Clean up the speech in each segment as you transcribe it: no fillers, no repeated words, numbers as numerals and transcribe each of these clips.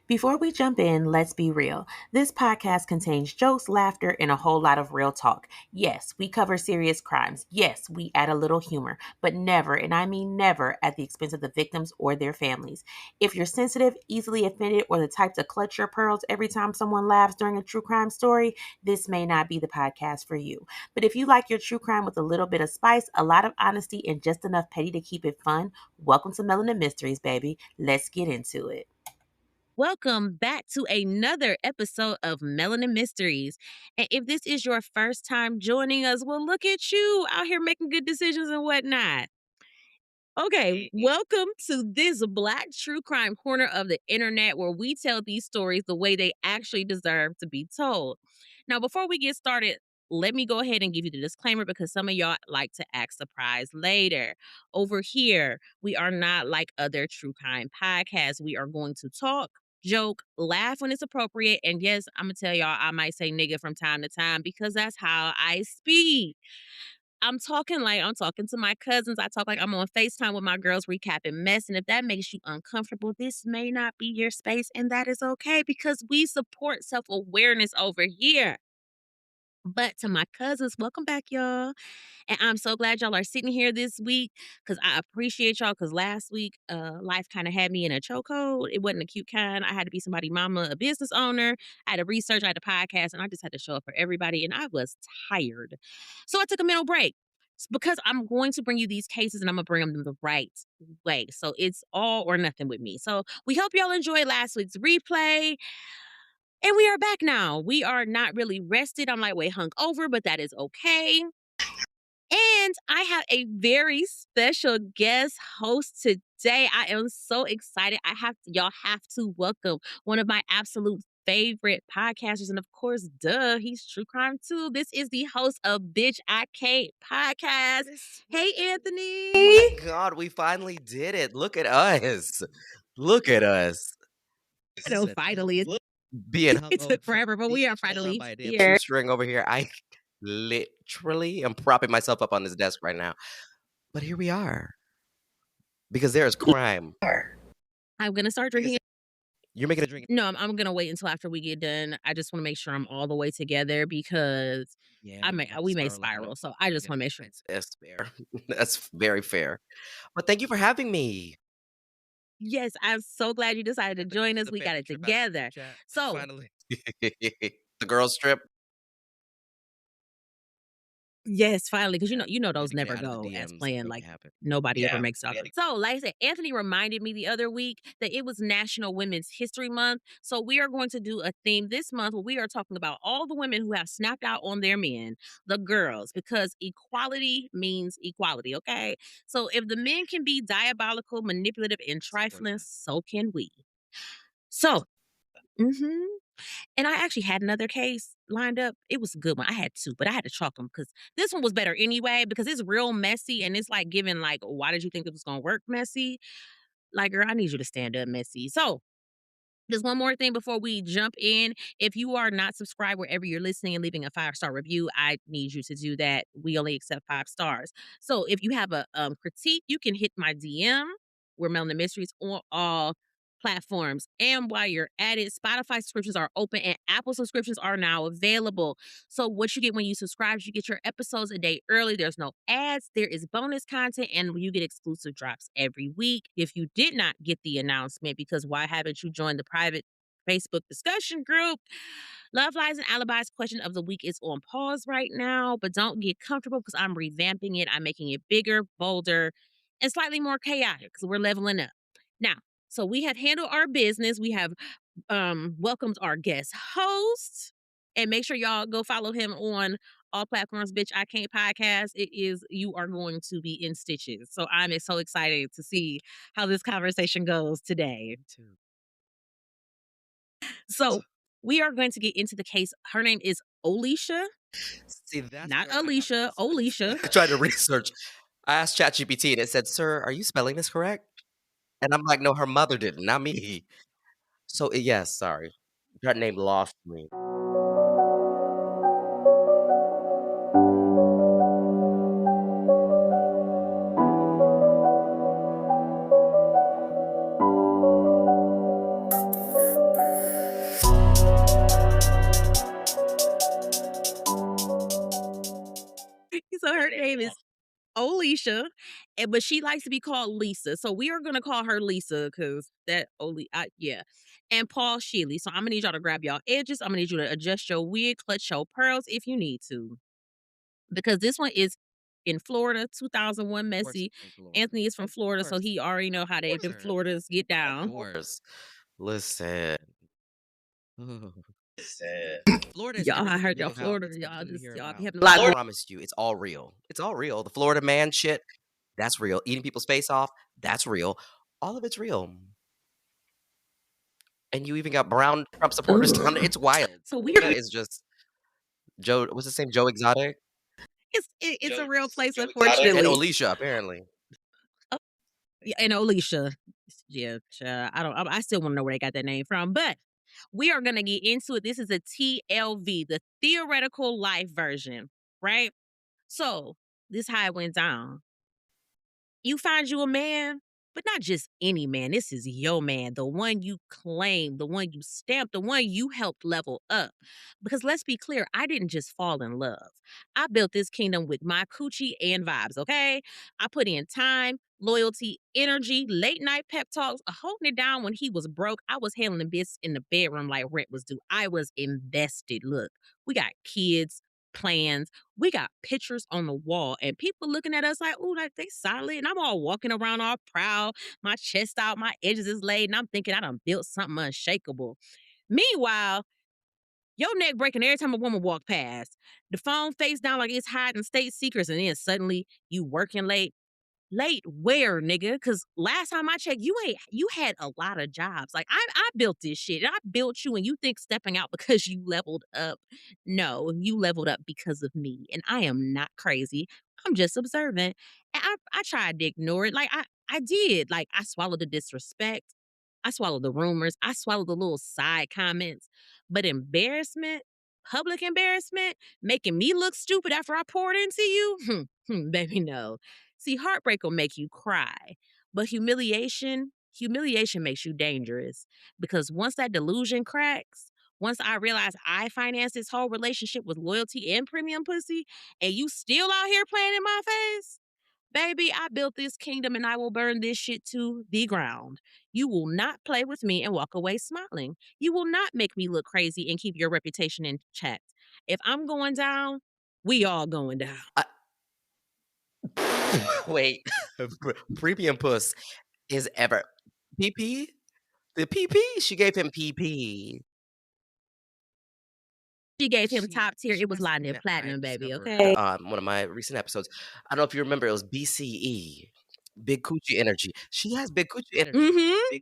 Before we jump in, let's be real. This podcast contains jokes, laughter, and a whole lot of real talk. Yes, we cover serious crimes. Yes, we add a little humor, but never, and I mean never, at the expense of the victims or their families. If you're sensitive, easily offended, or the type to clutch your pearls every time someone laughs during a true crime story, this may not be the podcast for you. But if you like your true crime with a little bit of spice, a lot of honesty, and just enough petty to keep it fun, welcome to Melanin Mysteries, baby. Let's get into it. Welcome back to another episode of Melanin Mysteries. And if this is your first time joining us, well, look at you out here making good decisions and whatnot. Okay, welcome to this Black true crime corner of the internet where we tell these stories the way they actually deserve to be told. Now, before we get started, let me go ahead and give you the disclaimer because some of y'all like to act surprised later. Over here, we are not like other true crime podcasts. We are going to talk, joke, laugh when it's appropriate. And yes, I'm going to tell y'all, I might say nigga from time to time because that's how I speak. I'm talking like I'm talking to my cousins. I talk like I'm on FaceTime with my girls recapping mess. And if that makes you uncomfortable, this may not be your space. And that is okay because we support self awareness over here. But to my cousins, welcome back, y'all. And I'm so glad y'all are sitting here this week because I appreciate y'all. Because last week, life kind of had me in a chokehold. It wasn't a cute kind. I had to be somebody mama, a business owner. I had to research, I had to podcast, and I just had to show up for everybody. And I was tired. So I took a mental break because I'm going to bring you these cases and I'm going to bring them the right way. So it's all or nothing with me. So we hope y'all enjoyed last week's replay. And we are back now. We are not really rested. I'm like way hungover, but that is okay. And I have a very special guest host today. I am so excited. Y'all have to welcome one of my absolute favorite podcasters. And of course, duh, he's true crime too. This is the host of Bitch I Can't podcast. Hey, Anthony. Oh my God, we finally did it. Look at us. Look at us. I know, finally. Being It took forever, but we are finally here. shoestring over here. I literally am propping myself up on this desk right now. But here we are. Because there is crime. I'm going to start drinking. You're making a drink. No, I'm gonna wait until after we get done. I just want to make sure I'm all the way together because we may spiral. So I just want to make sure. That's fair. That's very fair. But thank you for having me. Yes, I'm so glad you decided to join us. We got it together. So Finally. The girls trip. yes, finally, because you know those never go as planned. Like nobody ever makes it. So, like I said, Anthony reminded me the other week that it was National Women's History Month. So we are going to do a theme this month where we are talking about all the women who have snapped out on their men, the girls, because equality means equality. Okay, so if the men can be diabolical, manipulative, and trifling, so can we. So. Mm-hmm. And I actually had another case lined up. It was a good one. I had two, but I had to chalk them because this one was better anyway because it's real messy and it's like giving like, why did you think this was gonna work messy? Like, girl, I need you to stand up messy. So there's one more thing before we jump in. If you are not subscribed wherever you're listening and leaving a 5-star review, I need you to do that. We only accept 5 stars. So if you have a critique, you can hit my DM. We're Melanin Mysteries on all platforms. And while you're at it, Spotify subscriptions are open and Apple subscriptions are now available. So what you get when you subscribe, you get your episodes a day early. There's no ads. There is bonus content and you get exclusive drops every week. If you did not get the announcement, because why haven't you joined the private Facebook discussion group? Love, Lies, and Alibis question of the week is on pause right now, but don't get comfortable because I'm revamping it. I'm making it bigger, bolder, and slightly more chaotic because we're leveling up. Now, so we have handled our business. We have welcomed our guest host. And make sure y'all go follow him on all platforms. Bitch, I Can't podcast. You are going to be in stitches. So I'm so excited to see how this conversation goes today. So we are going to get into the case. Her name is Olicia. See, that's not Alicia, Olicia. I tried to research. I asked ChatGPT and it said, "Sir, are you spelling this correct?" And I'm like, "No, her mother did, not me." So yes, sorry. That name lost me. her name is Olicia, but she likes to be called Lisa. So we are gonna call her Lisa because yeah. And Paul Shealy. So I'm gonna need y'all to grab y'all edges. I'm gonna need you to adjust your wig, clutch your pearls if you need to. Because this one is in Florida, 2001 Messy. Anthony is from Florida, so he already know how the Floridas get down. Of course. Listen. Florida is Y'all, I everything heard we y'all live out. Florida. It's Y'all everything we just hear y'all be about. having a lot I of promise you, it's all real. It's all real. The Florida man shit, that's real. Eating people's face off, that's real. All of it's real. And you even got brown Trump supporters down there. It's wild. So Florida is just Joe. What's his name? Joe Exotic it's a real place, and unfortunately. Olicia apparently. Oh, yeah, and Alicia. Yeah, I still want to know where they got that name from, but we are gonna get into it. This is a TLV, the theoretical life version, right? So this how it went down. You find you a man, but not just any man. This is your man, the one you claim, the one you stamped, the one you helped level up. Because let's be clear, I didn't just fall in love. I built this kingdom with my coochie and vibes, okay? I put in time, loyalty, energy, late night pep talks, holding it down when he was broke. I was handling this in the bedroom like rent was due. I was invested. Look, we got kids, plans, we got pictures on the wall and people looking at us like, ooh, like they solid. And I'm all walking around all proud, my chest out, my edges is laid, and I'm thinking I done built something unshakable. Meanwhile, your neck breaking every time a woman walk past. The phone face down like it's hiding state secrets, and then suddenly you working late. Late where, nigga? Cause last time I checked, you had a lot of jobs. Like I built this shit. And I built you and you think stepping out because you leveled up. No, you leveled up because of me. And I am not crazy. I'm just observant. And I tried to ignore it. Like I did. Like I swallowed the disrespect. I swallowed the rumors. I swallowed the little side comments. But embarrassment, public embarrassment, making me look stupid after I poured into you? Baby, no. See, heartbreak will make you cry, but humiliation makes you dangerous because once that delusion cracks, once I realize I financed this whole relationship with loyalty and premium pussy, and you still out here playing in my face, baby, I built this kingdom and I will burn this shit to the ground. You will not play with me and walk away smiling. You will not make me look crazy and keep your reputation in check. If I'm going down, we all going down. Wait, premium puss is ever PP? The PP? She gave him PP. She gave him top tier. It was That's Latin something and that I platinum, baby. discovered Okay. on one of my recent episodes. I don't know if you remember, it was BCE, Big Coochie Energy. She has big coochie energy. Mm-hmm.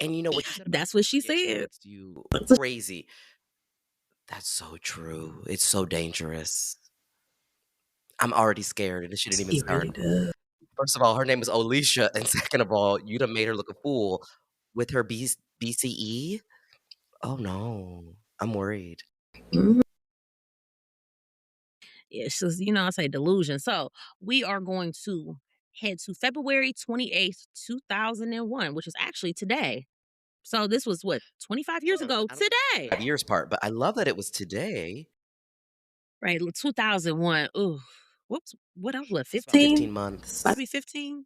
And you know what you said about That's what she she said. influenced you crazy. That's so true. It's so dangerous. I'm already scared, and this shouldn't even start. First of all, her name was Olicia, and second of all, you done made her look a fool with her BCE. Oh no, I'm worried. Mhm. Yeah, she's, I say delusion. So we are going to head to February 28th, 2001, which is actually today. So this was what, 25 years ago I don't today. 5 years part, but I love that it was today. Right, 2001. Ooh. Whoops. What else? What, It's about 15? 15 months. Maybe 15?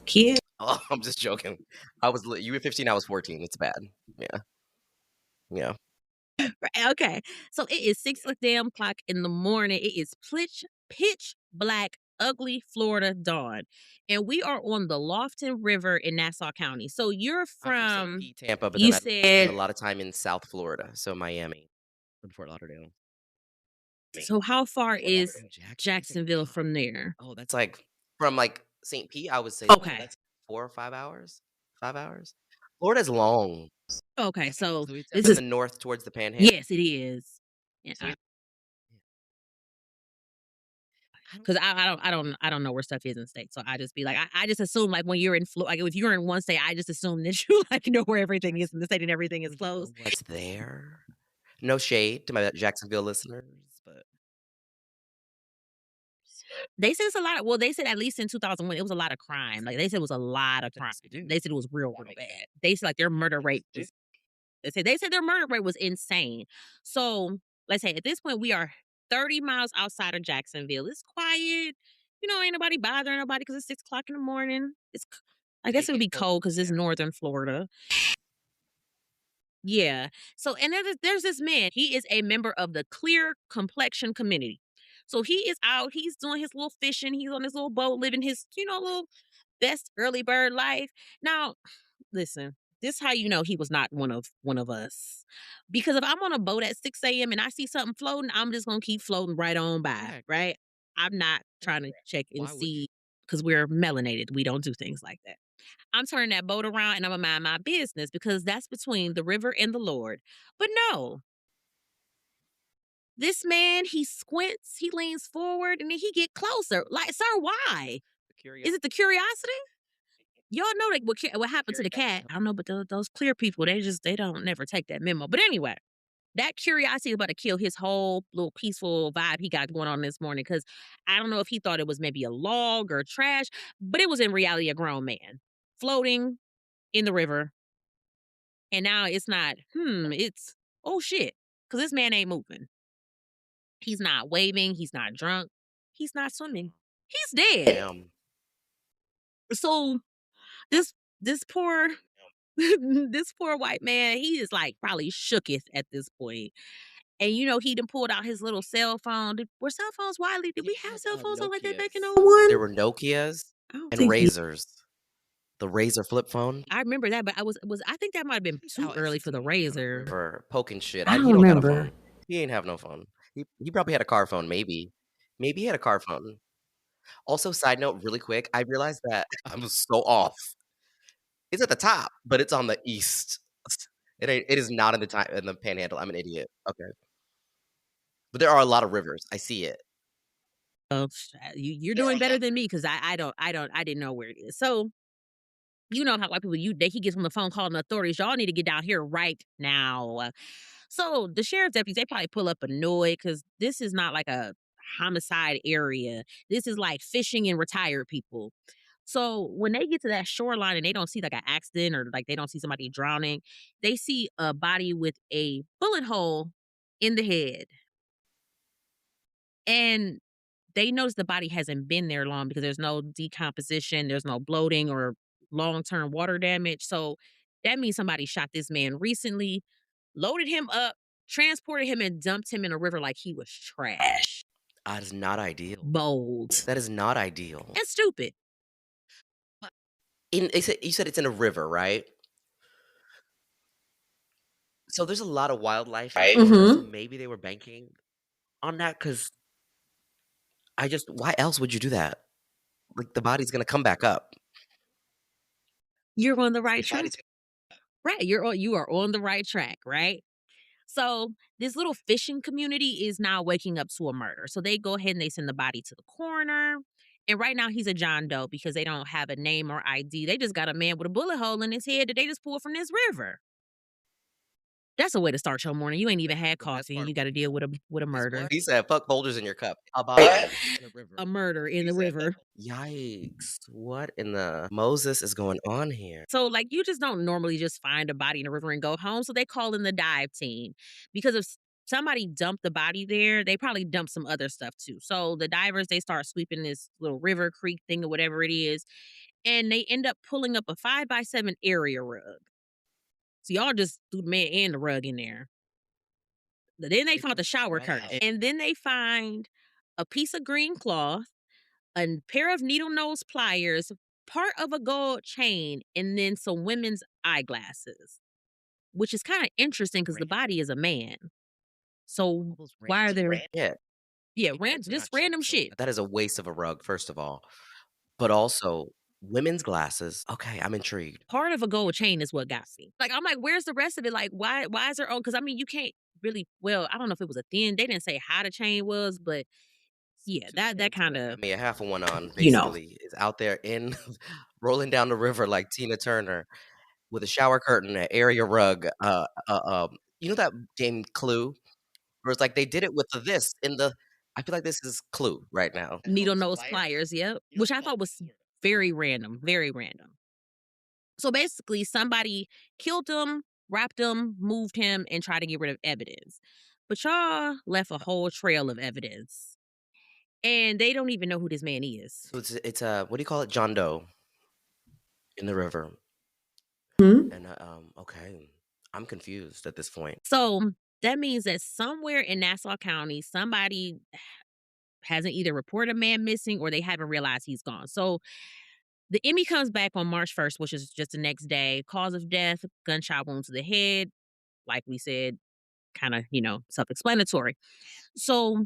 Kid. Oh, I'm just joking. You were 15, I was 14. It's bad. Yeah. Yeah. Right, okay. So it is 6 damn o'clock in the morning. It is pitch black, ugly Florida dawn. And we are on the Lofton River in Nassau County. So you're I'm from St. from, Pete, Tampa, but you then I spent a said, lot of time in South Florida, so Miami and Fort Lauderdale. so how far is And Jacksonville from there? Oh, that's like from like St. Pete, I would say Okay. that's 4 or 5 hours. 5 hours. Florida's long. Okay. So So it's this in is, the north towards the Panhandle. yes, it is. Yeah. I don't Cause I don't know where stuff is in states. So I just be like, I just assume like when you're in Florida, like if you're in one state, I just assume that you like know where everything is in the state and everything is really know close. what's there. No shade to my Jacksonville listeners, but They said it's a lot of, well, they said at least in 2001, it was a lot of crime. Like they said it was a lot of crime. They said it was real bad. They said like their murder rate was, they said their murder rate was insane. So let's say at this point we are 30 miles outside of Jacksonville. It's quiet. Ain't nobody bothering nobody because it's 6 o'clock in the morning. I guess it would be cold because it's northern Florida. Yeah. So, and there's this man. He is a member of the clear complexion community. So he is out. He's doing his little fishing. He's on his little boat, living his, little best early bird life. Now, listen. This how you know he was not one of us. Because if I'm on a boat at 6 a.m. and I see something floating, I'm just gonna keep floating right on by, right? I'm not trying to check and Why would you? see because we're melanated. We don't do things like that. I'm turning that boat around and I'm gonna mind my business because that's between the river and the Lord. But no, this man, he squints, he leans forward, and then he get closer. Like, sir, why? Is it the curiosity? Y'all know like what happened to the cat. I don't know, but those clear people, they don't never take that memo. But anyway, that curiosity is about to kill his whole little peaceful vibe he got going on this morning. Cause I don't know if he thought it was maybe a log or trash, but it was in reality a grown man floating in the river. And now it's not, it's, oh shit. Cause this man ain't moving. He's not waving. He's not drunk. He's not swimming. He's dead. Damn. So this poor this poor white man, he is like probably shooketh at this point. And he done pulled out his little cell phone. Were cell phones widely? Did we have cell phones like that back in There 01? were Nokias I don't and think he. Razors. The Razor flip phone I remember that, but I think that might have been too early for the razor. for poking shit. I He don't don't got a remember. phone. He ain't have no phone. He probably had a car phone, maybe. Maybe he had a car phone. Also, side note, really quick, I realized that I was so off. It's at the top, but it's on the east. It is not in the panhandle. I'm an idiot. Okay. But there are a lot of rivers. I see it. Oh, you're doing better than me because I didn't know where it is. So you know how white people he gets on the phone calling the authorities. Y'all need to get down here right now. So the sheriff's deputies they probably pull up annoyed because this is not like a homicide area. This is like fishing and retired people. So when they get to that shoreline and they don't see like an accident or like they don't see somebody drowning, they see a body with a bullet hole in the head. And they notice the body hasn't been there long because there's no decomposition, there's no bloating or long-term water damage. So that means somebody shot this man recently, loaded him up, transported him, and dumped him in a river like he was trash. That is not ideal. Bold. That is not ideal. And stupid. You said it's in a river, right? So there's a lot of wildlife in Florida, so maybe they were banking on that because why else would you do that? Like, the body's gonna come back up. You're on the right track. Right. You are on the right track, right? So this little fishing community is now waking up to a murder. So they go ahead and they send the body to the coroner. And right now he's a John Doe because they don't have a name or ID. They just got a man with a bullet hole in his head that they just pulled from this river. That's a way to start your morning. You ain't even had coffee and you got to deal with a murder. He said, "Fuck boulders in your cup." How about that? A murder in the river. Yikes! What in the Moses is going on here? So, like, you just don't normally just find a body in a river and go home. So they call in the dive team because if somebody dumped the body there, they probably dumped some other stuff too. So the divers they start sweeping this little river creek thing or whatever it is, and they end up pulling up a 5x7 area rug. So y'all just threw the man and the rug in there. Then they found the shower curtain, and then they find a piece of green cloth, a pair of needle nose pliers, part of a gold chain, and then some women's eyeglasses, which is kind of interesting because the body is a man. So why are there? Yeah, Just random shit. that is a waste of a rug, first of all. But also, women's glasses. Okay, I'm intrigued. Part of a gold chain is what got me. Like I'm like, where's the rest of it? Like why is there? Oh, because I mean you can't really. Well, I don't know if it was a thin. They didn't say how the chain was, but yeah, that kind of. I mean, a half of one on You know. basically is out there in rolling down the river like Tina Turner with a shower curtain, an area rug. You know that game Clue, where it's like they did it with this in the. I feel like this is Clue right now. Needle nose pliers, yep. Which I thought was very random, very random. So basically, somebody killed him, wrapped him, moved him, and tried to get rid of evidence. But y'all left a whole trail of evidence. And they don't even know who this man is. So it's a what do you call it? John Doe in the river. Mhm. And okay, I'm confused at this point. So that means that somewhere in Nassau County, somebody hasn't either reported a man missing or they haven't realized he's gone. So the Emmy comes back on March 1st, which is just the next day. Cause of death, gunshot wound to the head. Like we said, kind of, self explanatory. So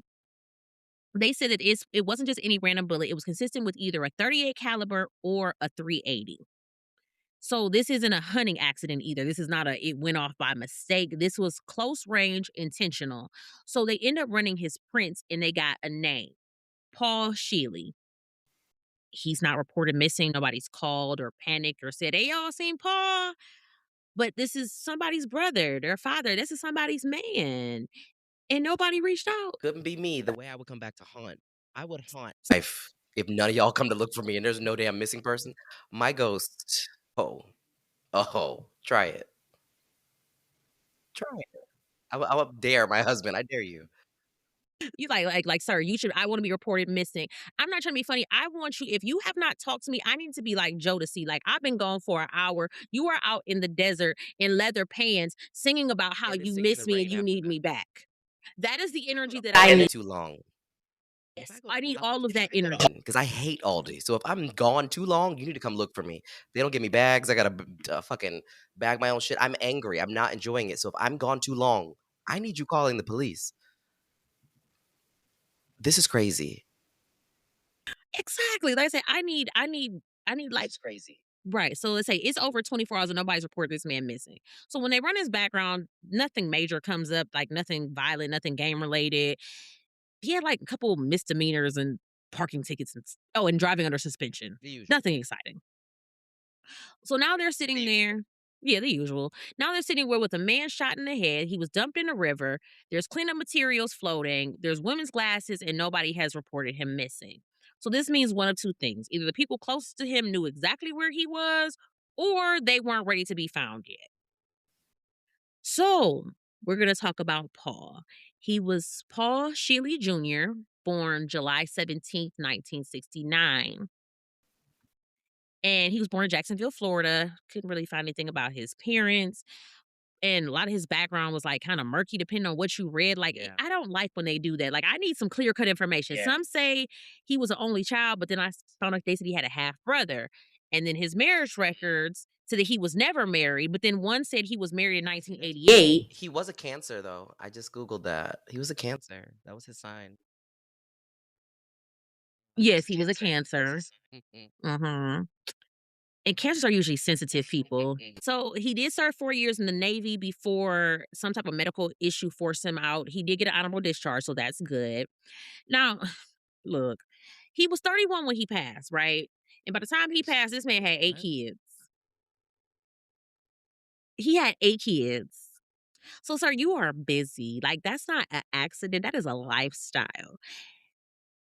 they said that it wasn't just any random bullet. It was consistent with either a 38 caliber or a 380. So this isn't a hunting accident either. This is not it went off by mistake. This was close range, intentional. So they end up running his prints and they got a name, Paul Shealy. He's not reported missing. Nobody's called or panicked or said, "Hey, y'all seen Paul?" But this is somebody's brother, their father. This is somebody's man. And nobody reached out. Couldn't be me. The way I would come back to haunt, I would haunt if none of y'all come to look for me and there's no damn missing person. My ghost. Oh, try it. Try it. I would dare my husband. I dare you. You like, sir, I want to be reported missing. I'm not trying to be funny. I want you, if you have not talked to me, I need to be like Joe to see. Like, I've been gone for an hour. You are out in the desert in leather pants singing about how And then you singing in miss the me and rain you after need that. me back. That is the energy that I And need. too long. Yes, I need all of that energy. Because I hate Aldi. So if I'm gone too long, you need to come look for me. They don't give me bags. I gotta fucking bag my own shit. I'm angry. I'm not enjoying it. So if I'm gone too long, I need you calling the police. This is crazy. Exactly. Like I said, I need like It's crazy. right. So let's say it's over 24 hours and nobody's reported this man missing. So when they run his background, nothing major comes up, like nothing violent, nothing game related. He had like a couple misdemeanors and parking tickets and driving under suspension. The usual. Nothing exciting. So now they're sitting there. Yeah, the usual. Now they're sitting where with a man shot in the head. He was dumped in a river. There's cleanup materials floating. There's women's glasses, and nobody has reported him missing. So this means one of two things. Either the people closest to him knew exactly where he was, or they weren't ready to be found yet. So we're going to talk about Paul. He was Paul Shealy Jr., born July 17th, 1969. And he was born in Jacksonville, Florida. Couldn't really find anything about his parents. And a lot of his background was like kind of murky depending on what you read. Like, Yeah. I don't like when they do that. Like, I need some clear cut information. Yeah. Some say he was an only child, but then I found out they said he had a half brother. And then his marriage records said that he was never married, but then one said he was married in 1988. He was a Cancer, though. I just Googled that. He was a Cancer. That was his sign. Yes, he was a Cancer. Mhm. Mm-hmm. And cancers are usually sensitive people. So he did serve 4 years in the Navy before some type of medical issue forced him out. He did get an honorable discharge, so that's good. Now, look, he was 31 when he passed, right? And by the time he passed, this man had 8 What? kids. He had 8 kids. So, sir, you are busy. Like, that's not an accident. That is a lifestyle.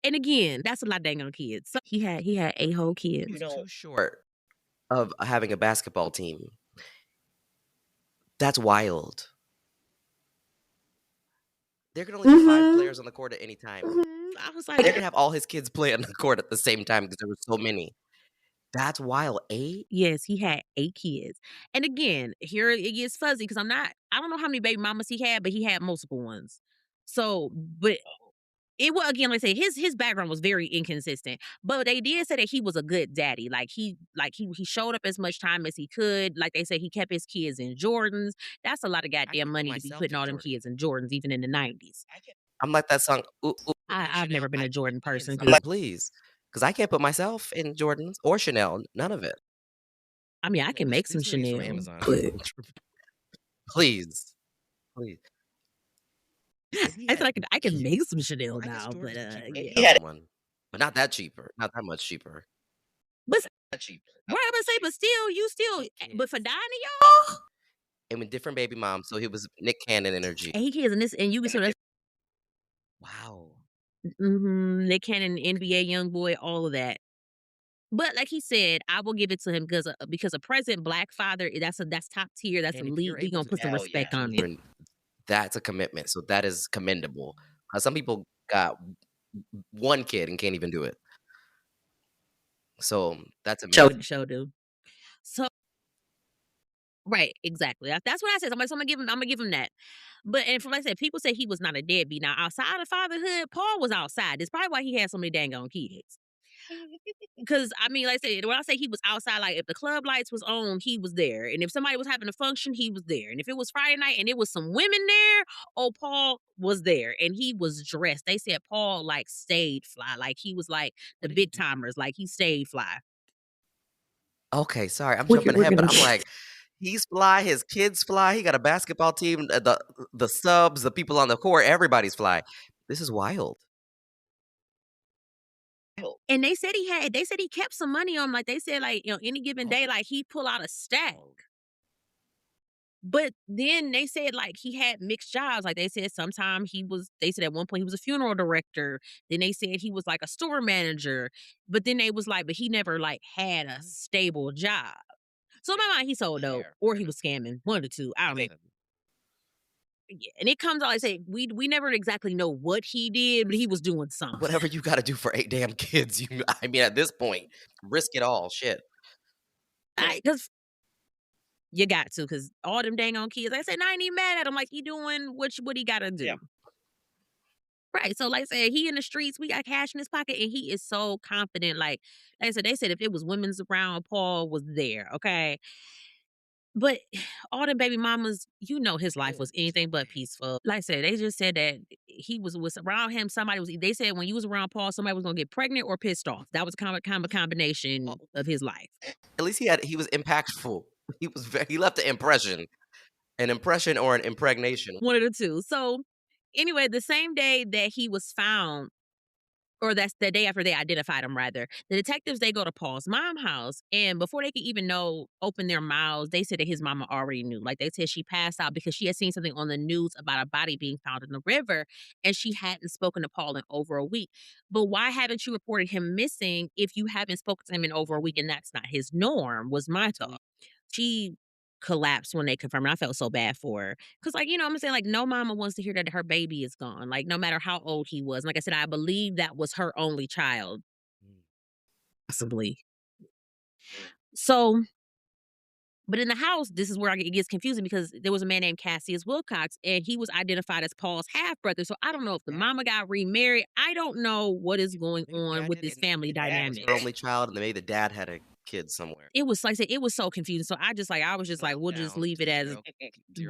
And again, that's a lot dang on kids. So he had 8 whole kids. He was too short of having a basketball team. That's wild. There can only be 5 Mhm. players on the court at any time. I was They like, could have all his kids play on the court at the same time because there were so many. That's wild. 8? yes, he had 8 kids. And again, here it gets fuzzy because I don't know how many baby mamas he had, but he had multiple ones. So, but it was again, like I say, his background was very inconsistent. But they did say that he was a good daddy. He showed up as much time as he could. Like they said, he kept his kids in Jordans. That's a lot of I goddamn can't put money to be myself putting in all them Jordan. kids in Jordans, even in the 90s. I'm like that song, "Ooh, ooh, ooh, I've Chanel." never been I a Jordan can't person. I'm like, "Please," because I can't put myself in Jordans or Chanel, none of it. I mean, I can make some These hoodies from Chanel. Amazon. Please, please. And he I said had I can make some Well, Chanel I guess now, but Jordans are cheaper than yeah. the other one, but not that cheaper, not that much cheaper. But Not cheaper. what I'm gonna say, but still, you still, but for Kids. Donnie, y'all, And with different baby moms, so he was Nick Cannon energy. 8 kids, and you be so that's Wow. Nick Cannon, NBA young boy, all of that. But like he said, I will give it to him because a present black father, that's top tier, that's And if elite. you're We able gonna to put some respect on it. children, That's a commitment, so that is commendable. Some people got one kid and can't even do it. So, that's amazing. Show do. So right, exactly. That's what I said. So I'm gonna give him that. But and from like I said, people say he was not a deadbeat. Now, outside of fatherhood, Paul was outside. That's probably why he had so many dang on kids. Because I mean, like I said, when I say he was outside, like if the club lights was on, he was there. And if somebody was having a function, he was there. And if it was Friday night and it was some women there, oh, Paul was there. And he was dressed. They said Paul like stayed fly. Like he was like the What did he big do? timers, like he stayed fly. Okay, sorry, I'm jumping ahead, but I'm like, he's fly, his kids fly, he got a basketball team, the subs, the people on the court, everybody's fly. This is wild. And they said he kept some money on him. Like they said, like, any given day, like he pull out a stack. But then they said like he had mixed jobs. Like they said sometime they said at one point he was a funeral director. Then they said he was like a store manager. But then they was like, but he never like had a stable job. So in my mind, he sold dope or he was scamming. One of the two. I don't know. Yeah, and it comes out like say we never exactly know what he did, but he was doing something. Whatever you gotta do for 8 damn kids, I mean, at this point, risk it all, shit. Because you got to, because all them dang on kids. Like I said, I ain't even mad at him. Like he doing what he gotta do. Yeah. Right. So like I said, he in the streets, we got cash in his pocket, and he is so confident. Like I said, they said if it was women's around, Paul was there. Okay. But all the baby mamas, his life was anything but peaceful. Like I said, they just said that he was around him. They said when you was around Paul, somebody was gonna get pregnant or pissed off. That was kind of a combination of his life. At least he was impactful. He left an impression or an impregnation. One of the two. So anyway, the same day that he was found, or that's the day after they identified him rather, the detectives, they go to Paul's mom house, and before they could even open their mouths, they said that his mama already knew. Like they said she passed out because she had seen something on the news about a body being found in the river, and she hadn't spoken to Paul in over a week. But why haven't you reported him missing if you haven't spoken to him in over a week and that's not his norm, was my thought. She collapsed when they confirmed it. I felt so bad for her. Cause like, I'm saying, like, no mama wants to hear that her baby is gone. Like, no matter how old he was. Like I said, I believe that was her only child. Possibly. So, but in the house, this is where it gets confusing because there was a man named Cassius Wilcox, and he was identified as Paul's half brother. So I don't know if the mama got remarried. I don't know what is going on with this family dynamic. Her only child, and maybe the dad had a kid somewhere. It was like I said, it was so confusing. So I was just like, we'll just leave it as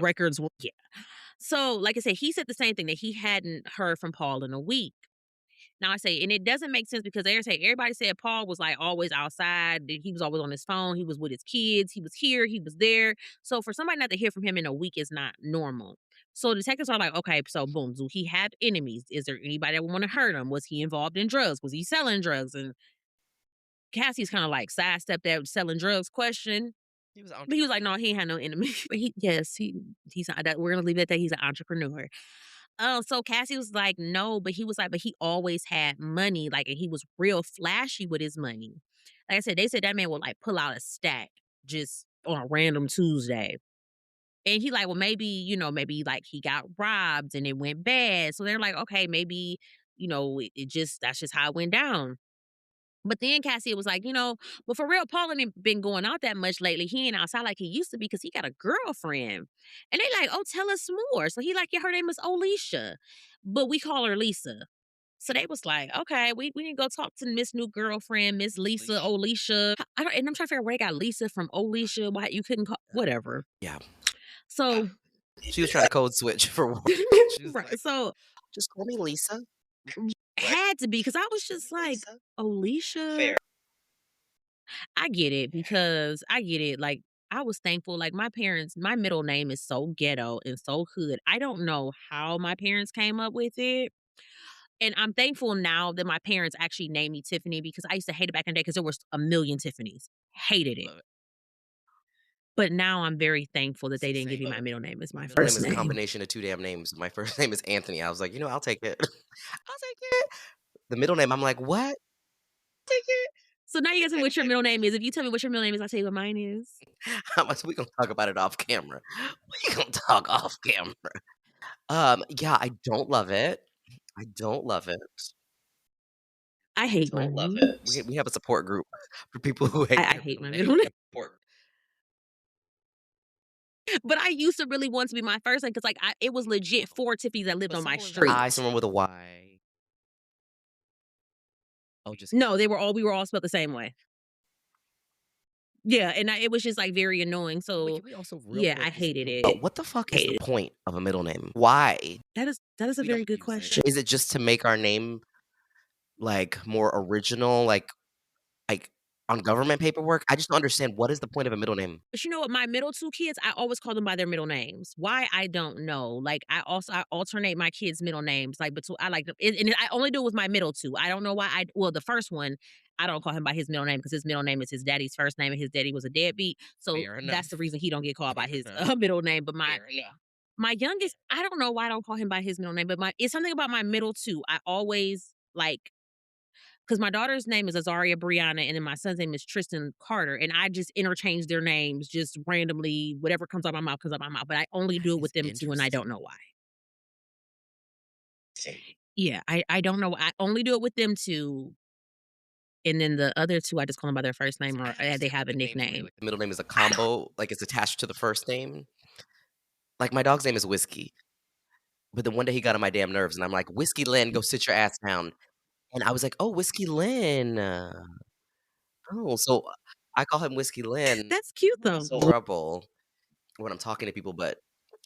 records. Yeah. So, like I said, he said the same thing, that he hadn't heard from Paul in a week. Now I say, and it doesn't make sense because everybody said Paul was like always outside. That he was always on his phone. He was with his kids. He was here. He was there. So for somebody not to hear from him in a week is not normal. So detectives are like, okay, so boom, do he have enemies? Is there anybody that would want to hurt him? Was he involved in drugs? Was he selling drugs? And Cassie's kind of like sidestepped that selling drugs question. But he was like, no, he ain't had no enemy. But he's not that. We're gonna leave it at that. He's an entrepreneur. Oh, so Cassie was like, no, but he was like, but he always had money, like, and he was real flashy with his money. Like I said, they said that man would like pull out a stack just on a random Tuesday. And he like, well, maybe, maybe like he got robbed and it went bad. So they're like, okay, maybe, that's just how it went down. But then Cassie was like, but for real, Paul ain't been going out that much lately. He ain't outside like he used to because he got a girlfriend. And they like, oh, tell us more. So he like, yeah, her name is Olicia, but we call her Lisa. So they was like, okay, we need to go talk to Miss New Girlfriend, Miss Lisa, Olicia. And I'm trying to figure out where they got Lisa from Olicia. Why you couldn't call, whatever. Yeah. So she was trying to code switch for one. Right. Like, so just call me Lisa. Had to be, because I was just like, Olicia. Fair. I get it, because I get it. Like, I was thankful. Like, my middle name is so ghetto and so hood. I don't know how my parents came up with it. And I'm thankful now that my parents actually named me Tiffany, because I used to hate it back in the day because there was a million Tiffany's. Hated it. But now I'm very thankful that they didn't give me my middle name as my first name. It's a combination of two damn names. My first name is Anthony. I was like, I'll take it. I'll take it. The middle name, I'm like, what? Take it. So now you guys know what your middle name is. If you tell me what your middle name is, I'll tell you what mine is. How much we gonna talk about it off camera? We gonna talk off camera. Yeah, I don't love it. I don't love it. I hate my name. We have a support group for people who hate I their hate middle my name. middle name. But I used to really want to be my first name because, like, it was legit 4 Tiffies that lived But on my someone with an I, street. someone with a Y. Oh, just No, we were all spelled the same way. Yeah, and it was just, like, very annoying, wait, so, can we also real yeah, quick I just hated but it. what the fuck is the Hated it. point of a middle name? Why? That is a We very don't good use it. question. Is it just to make our name, like, more original, like, on government paperwork? I just don't understand what is the point of a middle name? But you know what? My middle 2 kids, I always call them by their middle names. Why, I don't know. Like, I alternate my kids' middle names, like, between I like them and I only do it with my middle 2. I don't know why well, the first one, I don't call him by his middle name because his middle name is his daddy's first name, and his daddy was a deadbeat, so Fair that's the enough. reason he don't get called by Fair his, enough. middle name, but Fair enough. my youngest, I don't know why I don't call him by his middle name, but it's something about my middle 2. I always, like, because my daughter's name is Azaria Brianna, and then my son's name is Tristan Carter, and I just interchange their names just randomly. Whatever comes out my mouth comes out my mouth, but I only That do it with is them 2, and I don't interesting. know why. Yeah, I don't know. I only do it with them 2, and then the other 2, I just call them by their first See, name I or they understand the have a nicknames where, nickname. like, the middle name is a I don't. combo, like, it's attached to the first name. Like, my dog's name is Whiskey, but then one day he got on my damn nerves, and I'm like, "Whiskey Lynn, go sit your ass down." And I was like, "Oh, Whiskey Lynn. Oh, so I call him Whiskey Lynn." That's cute I'm in though. trouble when I'm talking to people, but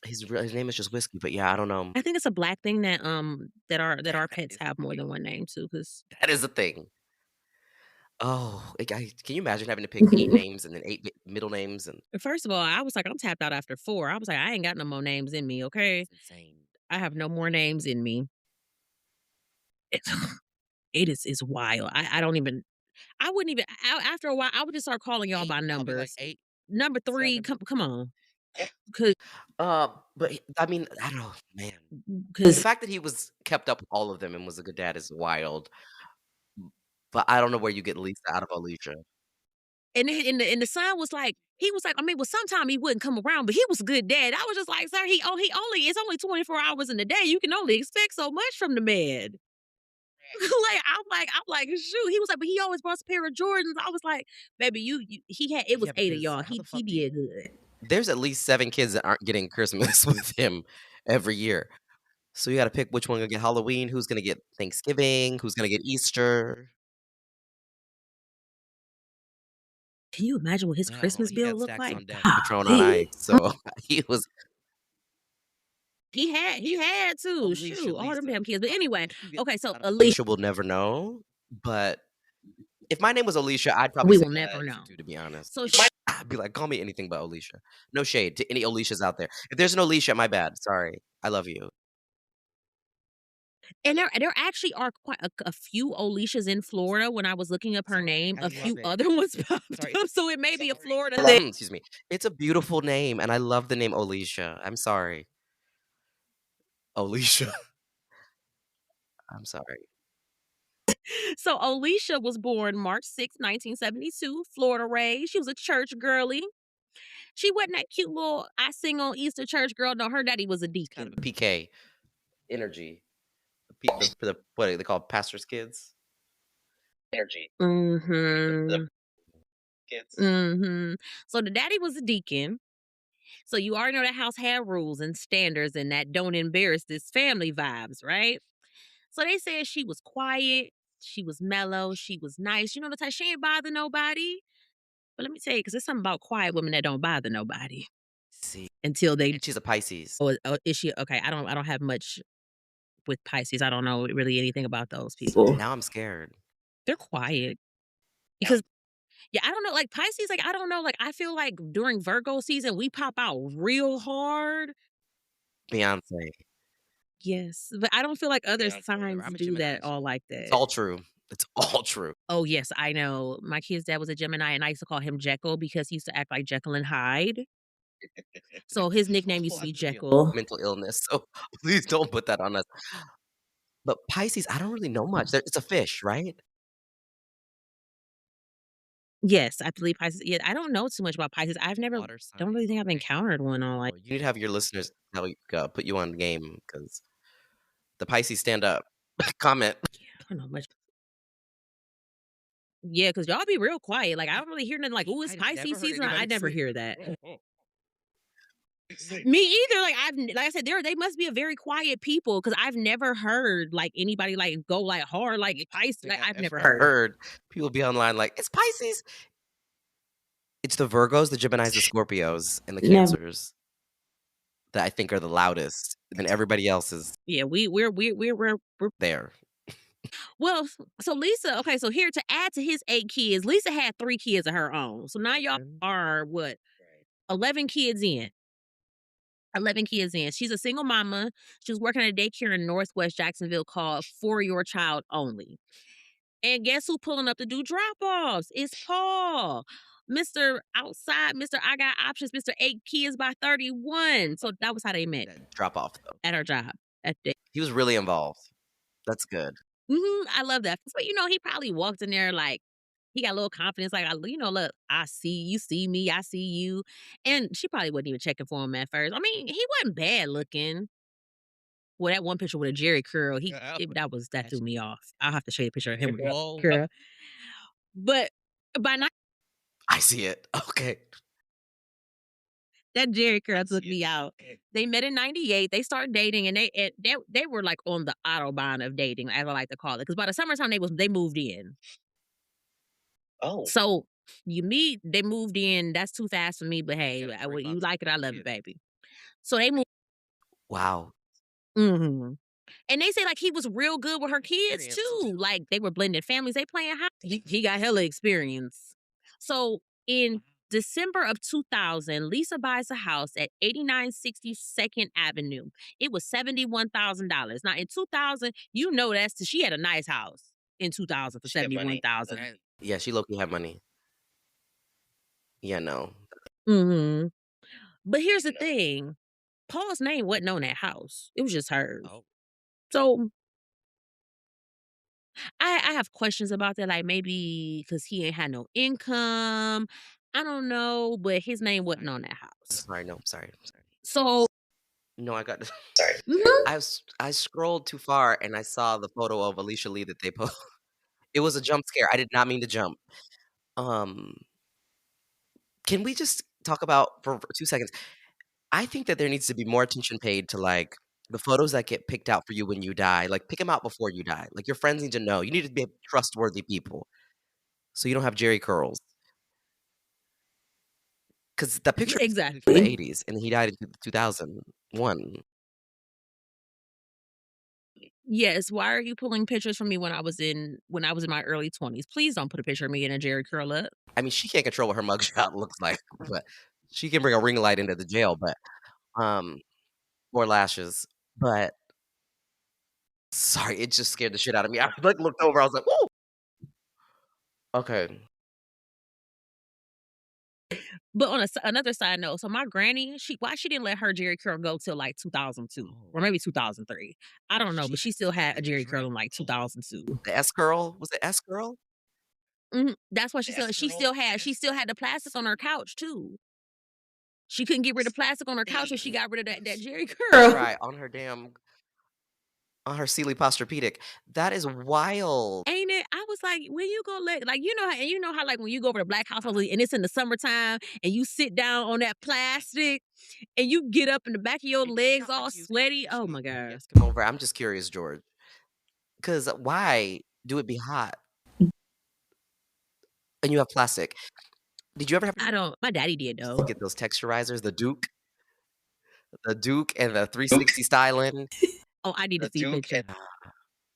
his name is just Whiskey, but yeah, I don't know. I think it's a black thing that that That our that pets is a have more thing. than one name too. Because That is a thing. Oh, like, can you imagine having to pick 8 names and then 8 middle names and first of all, I was like, I'm tapped out after 4. I was like, I ain't got no more names in me. Okay, that's insane. I have no more names in me. It's it is wild. I don't even I wouldn't even after a while, I would just start calling y'all 8? by I'll be like numbers. 8, Number 3, 7. come on, cause But I mean, I don't know, man. The cause fact that he was kept up with all of them and was a good dad is wild, but I don't know where you get Lisa out of Alicia. and the son was like, he was like, I mean, well, sometime he wouldn't come around, but he was a good dad. I was just like, sir, he only it's only 24 hours in the day. You can only expect so much from the man. I'm like, shoot. He was like, but he always brought a pair of Jordans. I was like, baby, you he had it was Yeah, 8 of because y'all. how the He fuck do you did good. there's at least 7 kids that aren't getting Christmas with him every year. So you gotta pick which one gonna get Halloween, who's gonna get Thanksgiving, who's gonna get Easter. Can you imagine what his No, Christmas he bill had looked stacks like? on deck, Patron on Golly. ice, so he was He had to. Alicia, Shoot, all them Lisa. damn kids. But anyway, If you get okay, so out of Alicia, Alicia, we'll never know, but if my name was Alicia, I'd probably we say will never Alicia know. too, to be honest. So I'd be like, "Call me anything but Alicia." No shade to any Alicias out there. If there's an Alicia, my bad, sorry. I love you. and there actually are quite a few Olicias in Florida. When I was looking up her Sorry, name, I a love few it. other ones popped Sorry, up. So it may be a Florida thing. excuse me. It's a beautiful name, and I love the name Alicia. I'm sorry. Alicia. I'm sorry. So Alicia was born March 6th, 1972, Florida raised. She was a church girly. She wasn't that cute little I sing on Easter church girl. No, her daddy was a She's kind of a deacon. PK energy. The what do they call pastors' kids? Energy. The Mm-hmm. kids. Mm-hmm. So the daddy was a deacon. So you already know that house had rules and standards and that don't embarrass this family vibes, right? So they said she was quiet, she was mellow, she was nice. You know the type she ain't bother nobody. But let me tell you, because there's something about quiet women that don't bother nobody See, until they. and she's a Pisces. Oh, is she okay? I don't have much with Pisces. I don't know really anything about those See, people. now I'm scared. They're quiet because yeah, I don't know. Like Pisces, like I don't know. Like I feel like during Virgo season, we pop out real hard. Beyonce. Yes, but I don't feel like other Beyonce, whatever. signs I'm a do Gemini, that so all like it's that. all true. It's all true. Oh yes, I know. My kid's dad was a Gemini, and I used to call him Jekyll because he used to act like Jekyll and Hyde. So his nickname used Oh, to I'm be gonna be a Jekyll. mental illness, so please don't put that on us. But Pisces, I don't really know much. It's a fish, right? Yes, I believe Pisces. Yeah, I don't know too much about Pisces. I've never Water don't sign. really think I've Okay. encountered one on like Well, you need to have your listeners put you on game because the Pisces stand up. Comment. I don't know much. Yeah, because y'all be real quiet. Like I don't really hear nothing like, "Ooh, it's I Pisces never heard season." I anybody never say. hear that. Me either. Like I said, they must be a very quiet people because I've never heard like anybody like go like hard like Pisces. Like I've never heard it. Heard people be online like it's Pisces. It's the Virgos, the Geminis, the Scorpios, and the Never. Cancers that I think are the loudest. Then everybody else is Yeah, we're there. well. So Lisa, okay, so here to add to his 8 kids, Lisa had 3 kids of her own. So now y'all are what 11 kids in. 11 kids in. She's a single mama. She was working at a daycare in Northwest Jacksonville called For Your Child Only. And guess who pulling up to do drop-offs? It's Paul. Mr. Outside, Mr. I got options, Mr. 8 kids by 31. So that was how they met That drop off though. at her job. At the He was really involved. That's good. I love that. But he probably walked in there like he got a little confidence, like look, I see you, see me, I see you. And she probably wasn't even checking for him at first. I mean, he wasn't bad looking. Well, that one picture with a Jerry curl, that threw me off. I'll have to show you a picture of him with a curl. But by night, I see it. Okay. that Jerry curl took me out. They met in '98. They started dating, and they were like on the autobahn of dating, as I like to call it. Because by the summertime, they moved in. Oh. So you meet, they moved in. That's too fast for me. But hey, you like it, I love it, Kid. baby. So they moved. Wow. hmm And they say like he was real good with her kids Experience. too. Like they were blended families. They playing house. He got hella experience. So in December of 2000, Lisa buys a house at 8962nd Avenue. It was $71,000. Now in 2000, she had a nice house in 2000 for She had money. 71,000. Yeah, she low-key had money. Yeah, no. Mm-hmm. But here's the thing: Paul's name wasn't on that house. It was just hers. Oh. So I have questions about that, like maybe because he ain't had no income. I don't know, but his name wasn't on that house. Sorry, no, I'm sorry. I'm sorry. So No, I got sorry. Mhm. I scrolled too far and I saw the photo of Alicia Lee that they posted. It was a jump scare. I did not mean to jump. Um, can we just talk about for 2 seconds? I think that there needs to be more attention paid to, like, the photos that get picked out for you when you die. Like, pick them out before you die. Like, your friends need to know. You need to be trustworthy people so you don't have Jerry curls. Because the picture is from the Exactly. '80s, and he died in 2001. Yes. Why are you pulling pictures from me when I was in my early 20s? Please don't put a picture of me in a Jerry curl up. I mean, she can't control what her mugshot looks like, but she can bring a ring light into the jail, but, um or lashes, but sorry, it just scared the shit out of me. I, like, looked over, I was like, "Woo!" Okay. But on another side note, so my granny, she didn't let her Jerry curl go till like 2002 or maybe 2003. I don't know, but she still had a Jerry curl in like 2002. The S-curl? Was it S-curl? That's why she still had the plastic on her couch too. She couldn't get rid of plastic on her couch, and she got rid of that Jerry curl. Right, on her Sealy Posturepedic. That is wild. Ain't it? I was like, when you gonna let like you know how like when you go over to Black House and it's in the summertime and you sit down on that plastic and you get up in the back of your legs all sweaty. Oh my god. Yes, come over. I'm just curious, George. Because why do it be hot and you have plastic? Did you ever have I don't my daddy did to though. get those texturizers, the Duke and the 360 styling? Oh, I need to see pictures.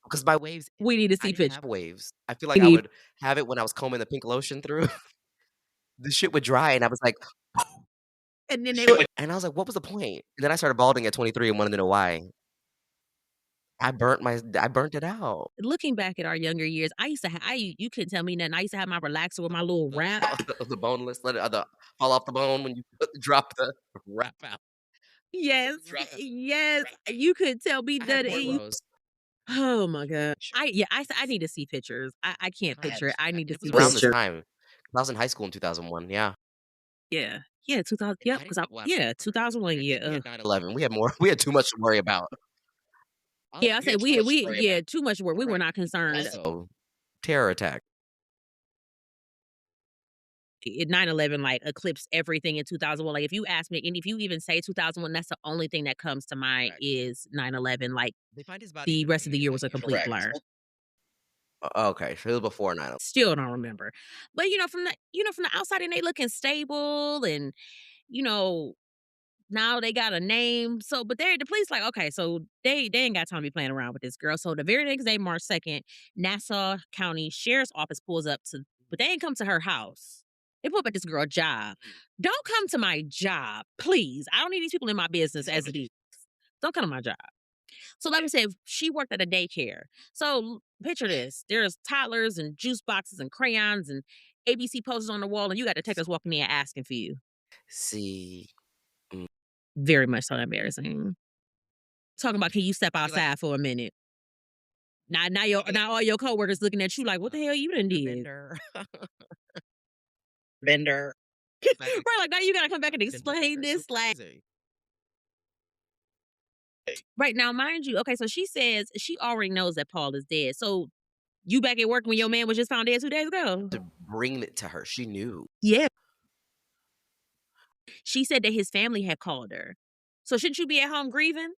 Because my waves, We need to I see didn't pictures. have waves. I feel like I would have it when I was combing the pink lotion through. The shit would dry, and I was like, And then they would and I was like, what was the point? And then I started balding at 23 and wanted to know why. I burnt it out. looking back at our younger years, I used to have you couldn't tell me nothing. I used to have my relaxer with my little wrap. The boneless, let it fall off the bone when you drop the wrap out. Yes, yes. You couldn't tell me I had nothing. cornrows. Oh my god. I need to see pictures. I can't picture it. I need to It see was around this pictures. time I was in high school in 2001, yeah. Yeah. Yeah, 2000, yep, I 'cause didn't I well, yeah, 2001, I yeah, think we had 9/11. We had more we had too much to worry about. Yeah, I said yeah, too much work. We were Right. not concerned. Also, terror attack. 9/11 like eclipsed everything in 2001. Like if you ask me, and if you even say 2001, that's the only thing that comes to mind Correct. is 9/11. Like They find his body the rest of the February year was a 2nd. complete Correct. blur. Okay, so it was before 9/11. Still don't remember. But from the outside and they looking stable and you know, now they got a name. So but they're the police like, okay, so they ain't got time to be playing around with this girl. So the very next day, March 2nd, Nassau County Sheriff's Office pulls up to but they ain't come to her house. They pull up at this girl job. Don't come to my job, please. I don't need these people in my business as it is. Don't come to my job. So like I said, she worked at a daycare. So picture this. There's toddlers and juice boxes and crayons and ABC posters on the wall, and you got detectives walking in asking for you. See, mm, Very much so embarrassing. Talking about, can you step I'd be like, outside for a minute? Now all your coworkers looking at you like, what the hell you done "Mr. did? Bender." Back Right, like now you gotta come back and then explain they're so this. Like, crazy. right now, mind you, okay, so she says she already knows that Paul is dead. So you back at work when your man was just found dead 2 days ago? To bring it to her, she knew. Yeah. She said that his family had called her. So shouldn't you be at home grieving?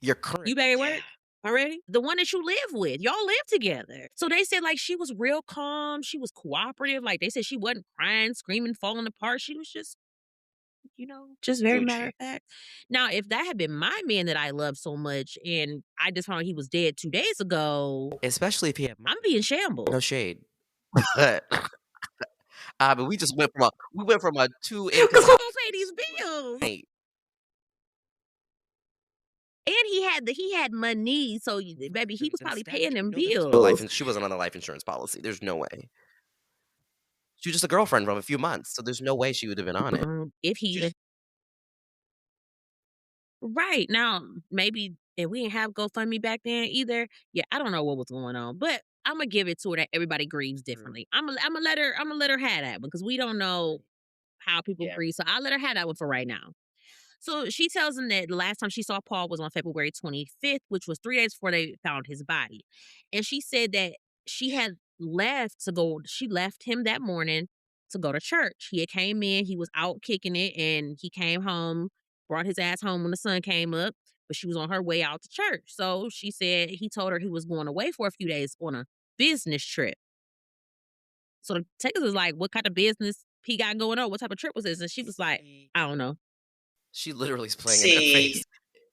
Your current You back at work already? The one that you live with. Y'all live together. So they said like she was real calm. She was cooperative. Like they said she wasn't crying, screaming, falling apart. She was just, just very matter of fact. Now, if that had been my man that I love so much and I just found out he was dead 2 days ago, especially if he had I'm money. being shambled. No shade. But, but we went from a 2 Because income who gonna pay these bills? right. And he had money, so baby, he was Then probably stabbed paying them no, there was no life bills. and she wasn't on a life insurance policy. There's no way. She was just a girlfriend from a few months, so there's no way she would have been on it. If he right now, maybe and we didn't have GoFundMe back then either. Yeah, I don't know what was going on, but I'm gonna give it to her that everybody grieves Mhm. differently. I'm gonna let her have that because we don't know how people grieve. So I'll let her have that one for right now. So she tells him that the last time she saw Paul was on February 25th, which was 3 days before they found his body. And she said that she left him that morning to go to church. He had came in, he was out kicking it, and he came home, brought his ass home when the sun came up, but she was on her way out to church. So she said he told her he was going away for a few days on a business trip. So the detective was like, what kind of business he got going on? What type of trip was this? And she was like, I don't know. She literally is playing in their face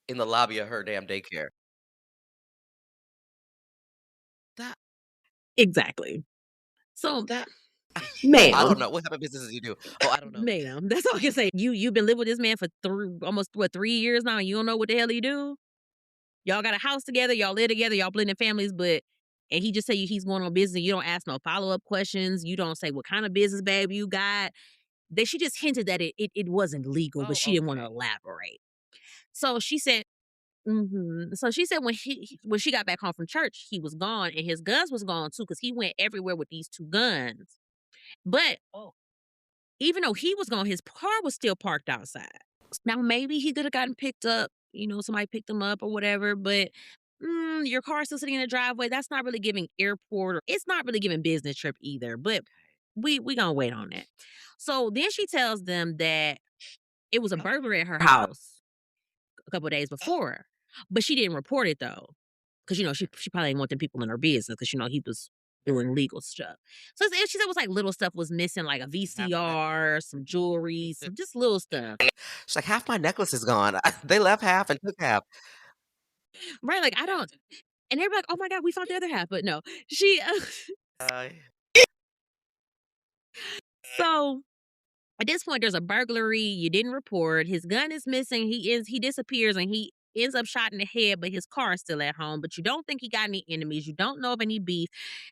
in the lobby of her damn daycare. That Exactly. So I don't ma'am, know. What type of businesses you do? Oh, I don't know. ma'am, that's all I can say. You've been living with this man for almost what 3 years now, and you don't know what the hell he do. Y'all got a house together, y'all live together, y'all blending families, but and he just tell you he's going on business. You don't ask no follow up questions. You don't say what kind of business, babe, you got. That she just hinted that it wasn't legal, but Oh, she didn't want to okay. elaborate. So she said, So she said when she got back home from church, he was gone and his guns was gone too because he went everywhere with these two guns. But even though he was gone, his car was still parked outside. Now, maybe he could have gotten picked up, somebody picked him up or whatever, but your car still sitting in the driveway. That's not really giving airport or it's not really giving business trip either. But we gonna wait on that. So then she tells them that it was a burglary at her house a couple of days before, but she didn't report it though. Because she probably didn't want them people in her business because he was doing legal stuff. So she said it was like little stuff was missing, like a Half my neck. VCR, some jewelry, some just little stuff. She's like, half my necklace is gone. They left half and took half. Right? Like I don't and they're like, "Oh my god, we found the other half." But no. She Uh, so at this point there's a burglary, you didn't report, his gun is missing, he disappears and he ends up shot in the head, but his car is still at home. But you don't think he got any enemies, you don't know of any beef.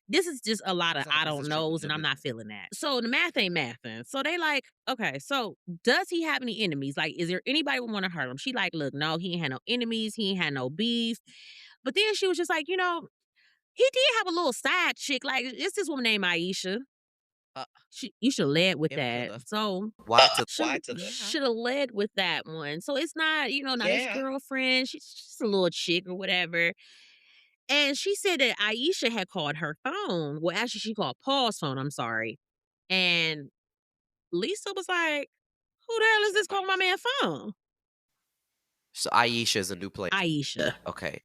This is just a lot of he's on a I business don't trip with knows, no and I'm not business. feeling that. So the math ain't mathing. So they like, okay, so does he have any enemies? Like, is there anybody who want to hurt him? She like, look, no, he ain't had no enemies, he ain't had no beef. But then she was just like, he did have a little side chick. Like, it's this woman named Aisha. You should have led with It that. could've. So Why to Yeah. should have led with that one. So it's not, not his girlfriend. She's just a little chick or whatever. And she said that Aisha had called her phone. Well, actually, she called Paul's phone. I'm sorry. And Lisa was like, "Who the hell is this calling my man phone?" So Aisha is a new place. Aisha. Okay.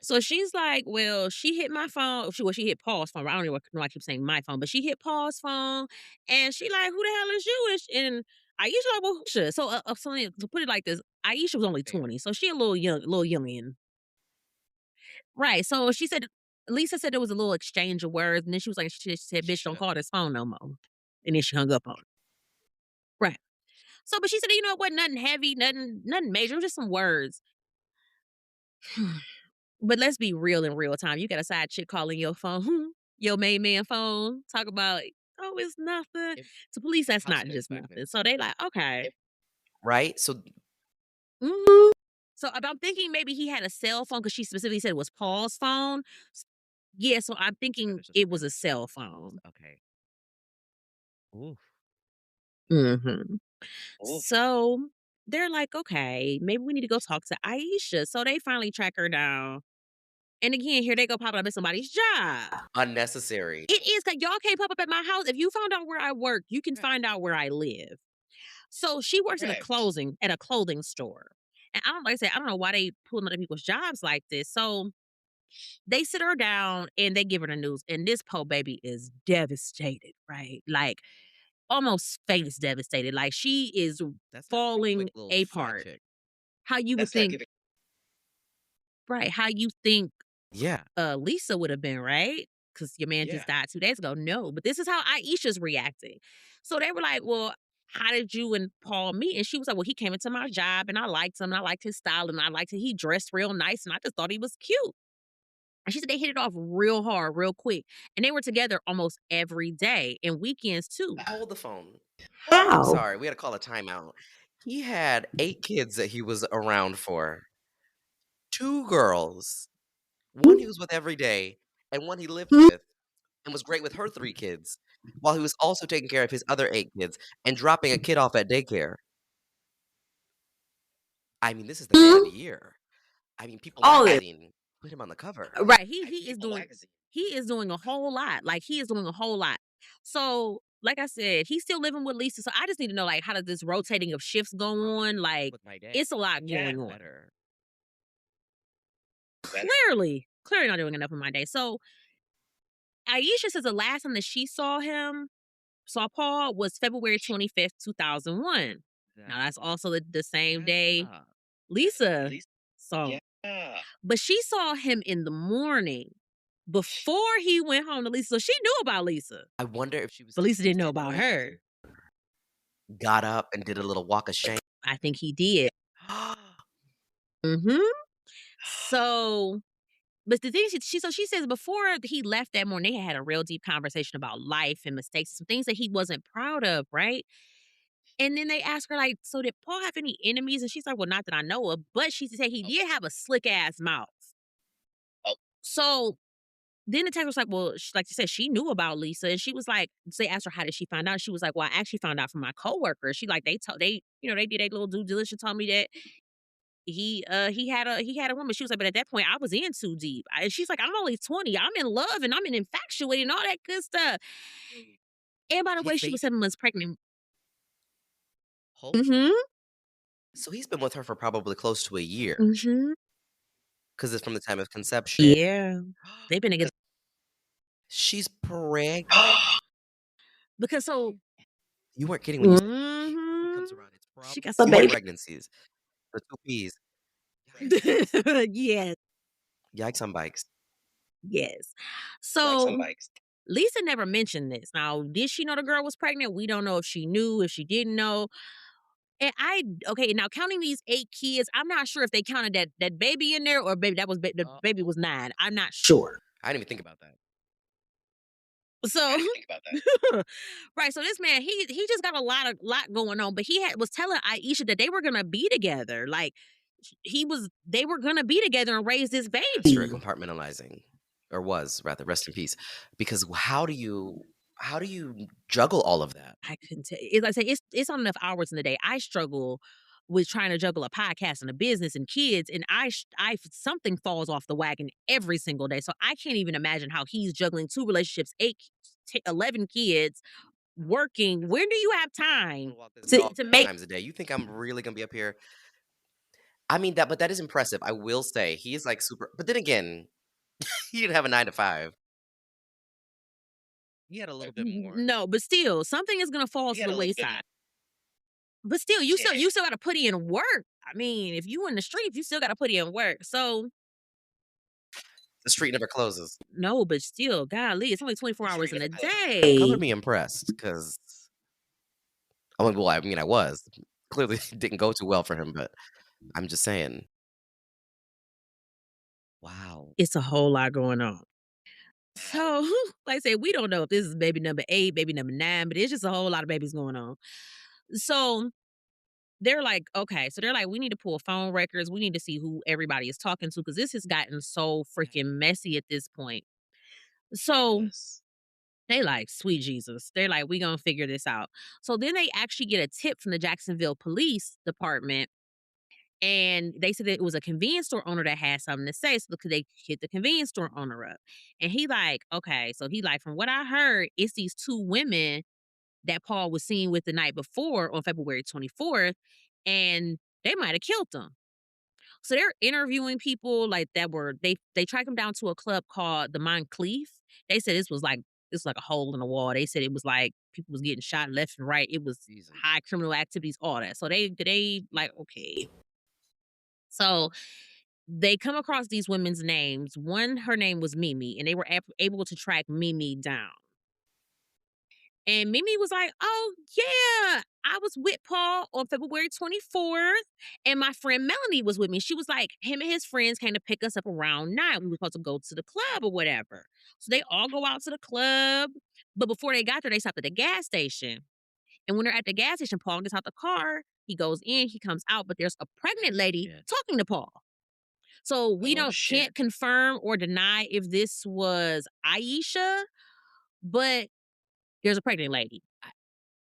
So she's like, "Well, she hit my phone. She hit Paul's phone. I don't even know why I keep saying my phone, but she hit Paul's phone, and she like, who the hell is you?" And Aisha like, "Well, who?" So, to put it like this, Aisha was only 20, so she a little youngin, right? So she said, Lisa said there was a little exchange of words, and then she was like, she said, "Bitch, don't call this phone no more," and then she hung up on her. Right. So, but she said, it wasn't nothing heavy, nothing major, it was just some words. But let's be real in real time. You got a side chick calling your phone, your main man phone, talk about, "Oh, it's nothing." If To police, that's House not of just Inspection. nothing. So they like, okay. Right? So Mhm. So I'm thinking maybe he had a cell phone because she specifically said it was Paul's phone. Yeah, so I'm thinking it was a cell phone. Okay. Oof. hmm So they're like, okay, maybe we need to go talk to Aisha. So they finally track her down. And again, here they go popping up at somebody's job. Unnecessary. It is because y'all can't pop up at my house. If you found out where I work, you can Right. find out where I live. So she works Correct. at a clothing store. And I don't like I said, I don't know why they pulling other people's jobs like this. So they sit her down and they give her the news. And this poor baby is devastated, right? Like almost face devastated. Like she is That's not no quick falling little side apart. chick. How you would think, right? How you think Yeah. Lisa would have been, right? Because your man just died 2 days ago. No, but this is how Aisha's reacting. So they were like, "Well, how did you and Paul meet?" And she was like, "Well, he came into my job and I liked him and I liked his style and I liked it. He dressed real nice and I just thought he was cute." And she said they hit it off real hard, real quick. And they were together almost every day and weekends too. Hold the phone. I'm How? sorry, we had to call a timeout. He had 8 kids that he was around for. 2 girls. 1 he was with every day, and 1 he lived with, and was great with her 3 kids, while he was also taking care of his other 8 kids, and dropping a kid off at daycare. I mean, this is the man of the year. I mean, People All this. Magazine put him on the cover. Right. He is doing a whole lot. Like he is doing a whole lot. So, like I said, he's still living with Lisa. So I just need to know like how does this rotating of shifts go on? Like With my day. it's a lot going on. Better. Clearly not doing enough in my day. So Aisha says the last time that she saw Paul was February 25th, 2001. Now that's also the same day Lisa saw him. But she saw him in the morning before he went home to Lisa. So she knew about Lisa, I wonder if she was but Lisa didn't know about her. got up and did a little walk of shame. I think he did. hmm So, but the thing she says before he left that morning, they had a real deep conversation about life and mistakes, some things that he wasn't proud of, right? And then they ask her like, "So did Paul have any enemies?" And she's like, "Well, not that I know of," but she said he did have a slick ass mouth. So then the text was like, well, like you said, she knew about Lisa, and she was like, they asked her how did she find out. She was like, well, I actually found out from my coworkers. She like they did a little due diligence, told me that he had a woman. She was like, but at that point I was in too deep. And she's like, I'm only 20, I'm in love and I'm in infatuated and all that good stuff. And by the way, His she was baby 7 months pregnant. Hope. Mm-hmm. So he's been with her for probably close to a year, Mm-hmm. because it's from the time of conception. Yeah, they've been together She's pregnant? because so. You weren't kidding when you said he Mm-hmm. comes around. It's She got probably some 2 baby. pregnancies. The 2 P's. Yikes. Yes. Yikes on bikes. Yes. So Lisa never mentioned this. Now, did she know the girl was pregnant? We don't know if she knew, if she didn't know. And okay, now counting these 8 kids, I'm not sure if they counted that baby in there or baby that was the baby was 9. I'm not sure. I didn't even think about that. So right, so this man, he just got a lot going on, but was telling Aisha that they were gonna be together. Like they were gonna be together and raise this Master at baby. compartmentalizing. or was rather, rest in peace. Because how do you juggle all of that? I couldn't tell it's like I say, it's not enough hours in the day. I struggle with trying to juggle a podcast and a business and kids, and I something falls off the wagon every single day. So I can't even imagine how he's juggling 2 relationships, 11 kids, working. When do you have I'm time gonna walk this to dog to 10 make times a day. You think I'm really gonna be up here? I mean, but that is impressive. I will say he is like super. But then again, he didn't have a 9 to 5. He had a little bit more. no, but still, something is gonna fall He to had the a little bit more. wayside. But still, you still gotta put in work. I mean, if you in the streets, you still gotta put in work. So The street never closes. no, but still, golly, it's only 24 The hours street in never a closes. Color day. me impressed, because I mean, well, I mean, I was clearly didn't go too well for him, but I'm just saying. Wow. It's a whole lot going on. So, like I said, we don't know if this is baby number 8, baby number 9, but it's just a whole lot of babies going on. So they're like, okay, so they're like, we need to pull phone records. We need to see who everybody is talking to because this has gotten so freaking messy at this point. So Yes. they like, sweet Jesus. They're like, we gonna figure this out. So then they actually get a tip from the Jacksonville Police Department. And they said that it was a convenience store owner that had something to say. So they hit the convenience store owner up. And he like, okay. So he like, from what I heard, it's these 2 women that Paul was seen with the night before on February 24th, and they might have killed them. So they're interviewing people like that were they tracked them down to a club called the Montclair. They said this was like a hole in the wall. They said it was like people was getting shot left and right. It was Jesus. high criminal activities, all that. So they like, okay. So they come across these women's names. One, her name was Mimi, and they were able to track Mimi down. And Mimi was like, "Oh, yeah, I was with Paul on February 24th, and my friend Melanie was with me." She was like, him and his friends came to pick us up around 9. We were supposed to go to the club or whatever. So they all go out to the club. But before they got there, they stopped at the gas station. And when they're at the gas station, Paul gets out the car. He goes in, he comes out, but there's a pregnant lady Yeah. talking to Paul. So we Oh, don't can't shit. confirm or deny if this was Aisha, but there's a pregnant lady.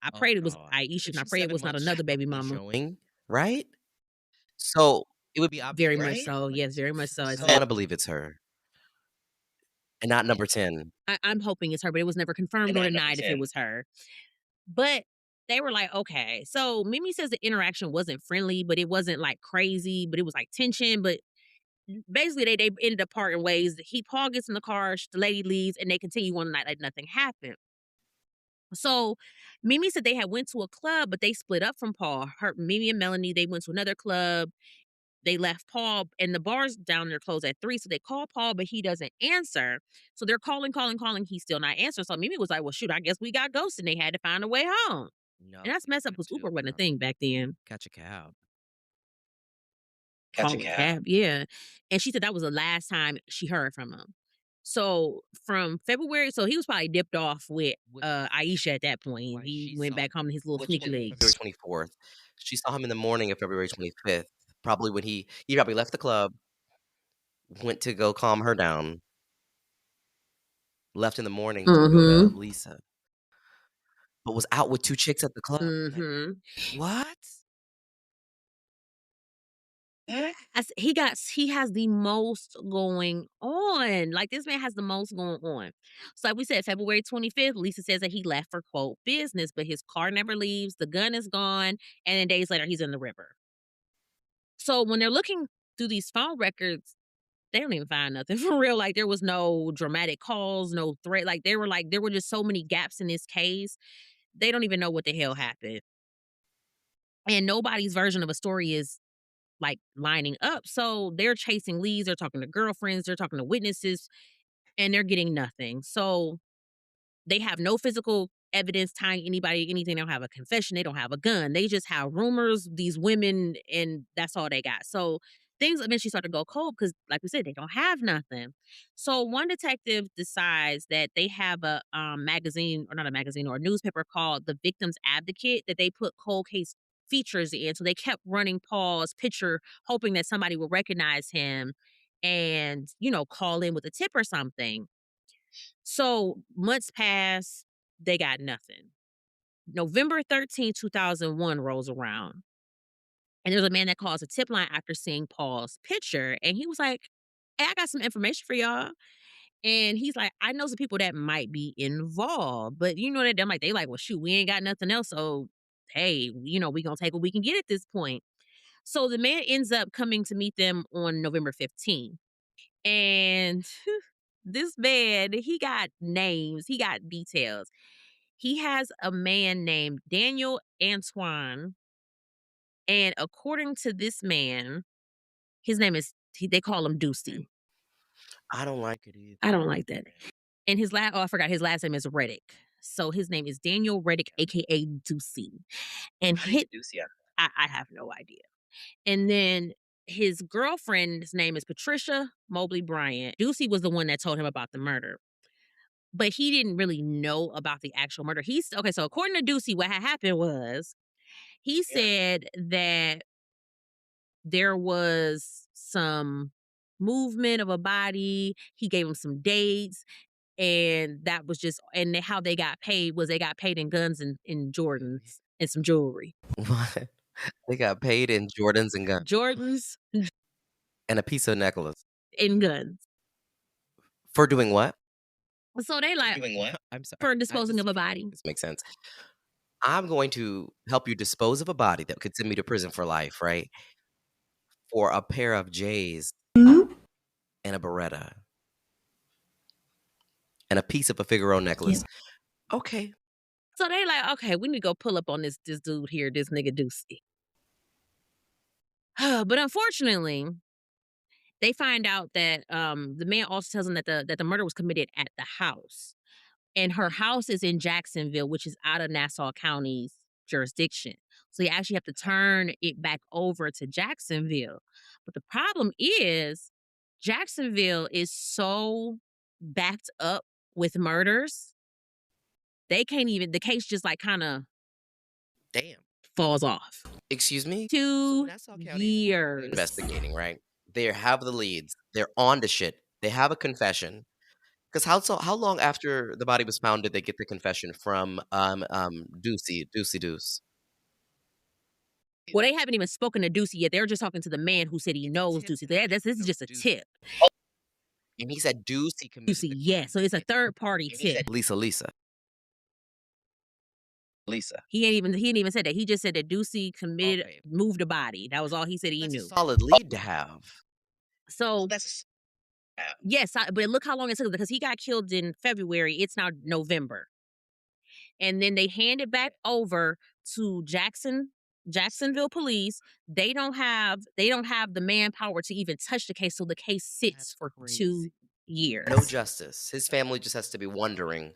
I Oh prayed it was god. Aisha, and If I she's prayed it 7 was not months, she's another baby probably mama. showing, right? So, it would be obvious, Very much right? so. Like, Yes, very much so. I I said wanna believe it's her, and not number 10. I'm hoping it's her, but it was never confirmed And or not number denied if it 10. was her. But they were like, okay. So Mimi says the interaction wasn't friendly, but it wasn't like crazy, but it was like tension. But basically, they ended up parting ways. Paul gets in the car, the lady leaves, and they continue on the night like nothing happened. So Mimi said they had went to a club, but they split up from Paul. Mimi and Melanie, they went to another club. They left Paul, and the bars down there closed at 3. So they call Paul, but he doesn't answer. So they're calling, calling, calling. He's still not answering. So Mimi was like, well, shoot, I guess we got ghosted. And they had to find a way home. No, And that's you messed up got because to, Uber wasn't a bro. thing back then. Catch a cab. Call a cab, yeah. And she said that was the last time she heard from him. So from February, so he was probably dipped off with What Aisha at that point. right, He she went saw back home to his little which sneaky day? February legs. 24th. She saw him in the morning of February 25th, probably when he probably left the club, went to go calm her down, left in the morning to go to Mm-hmm. Lisa, but was out with 2 chicks at the club. Like, Mm-hmm. what? He has the most going on. Like this man has the most going on. So like we said, February 25th, Lisa says that he left for quote business, but his car never leaves, the gun is gone, and then days later he's in the river. So when they're looking through these phone records, they don't even find nothing for real. Like there was no dramatic calls, no threat. Like there were just so many gaps in this case. They don't even know what the hell happened. And nobody's version of a story is like lining up. So they're chasing leads, they're talking to girlfriends, they're talking to witnesses, and they're getting nothing. So they have no physical evidence tying anybody, anything. They don't have a confession. They don't have a gun. They just have rumors, these women, and that's all they got. So things eventually start to go cold because, like we said, they don't have nothing. So one detective decides that they have a magazine, or not a magazine, or a newspaper called The Victim's Advocate that they put cold case features in. So they kept running Paul's picture, hoping that somebody would recognize him and, call in with a tip or something. So months pass, they got nothing. November 13th, 2001 rolls around. And there's a man that calls a tip line after seeing Paul's picture. And he was like, "Hey, I got some information for y'all." And he's like, "I know some people that might be involved." But you know that I'm like, they like, "Well, shoot, we ain't got nothing else. So hey, we gonna take what we can get at this point." So the man ends up coming to meet them on November 15th. And this man, he got names, he got details. He has a man named Daniel Antoine. And according to this man, his name is, they call him Ducey. I don't like it either. I don't like that. And his last, I forgot his last name is Reddick. So his name is Daniel Reddick, aka Ducey. And hit Ducey. I have no idea. And then his girlfriend's name is Patricia Mobley Bryant. Ducey was the one that told him about the murder, but he didn't really know about the actual murder. He's okay. So according to Ducey, what had happened was he said that there was some movement of a body. He gave him some dates, and that was just, and how they got paid was they got paid in guns and in Jordans and some jewelry. What? They got paid in Jordans and guns Jordans and a piece of necklace. and guns. For doing what? So they like Doing what? I'm sorry. for disposing of a body. This makes sense. I'm going to help you dispose of a body that could send me to prison for life, right? For a pair of J's and a Beretta and a piece of a Figaro necklace. Yeah. Okay. So they like, okay, we need to go pull up on this dude here, this nigga Ducey. But unfortunately, they find out that the man also tells them that the murder was committed at the house. And her house is in Jacksonville, which is out of Nassau County's jurisdiction. So you actually have to turn it back over to Jacksonville. But the problem is Jacksonville is so backed up with murders. They can't even, the case just like kind of Damn. falls off. Excuse me? 2 Nassau County years. investigating, right? They have the leads. They're on to shit. They have a confession. Because how long after the body was found did they get the confession from Deuce? Well, they haven't even spoken to Ducey yet. They're just talking to the man who said he knows Ducey. This is just a tip. And he said Ducey committed Ducey, yeah. So it's a third party tip. Lisa. He ain't even said that. He just said that Ducey committed, moved a body. That was all he said he That's knew. a solid lead to have. So yes, but look how long it took because he got killed in February. It's now November, and then they hand it back over to Jacksonville police. They don't have the manpower to even touch the case, so the case sits for 2 years. No justice. His family just has to be wondering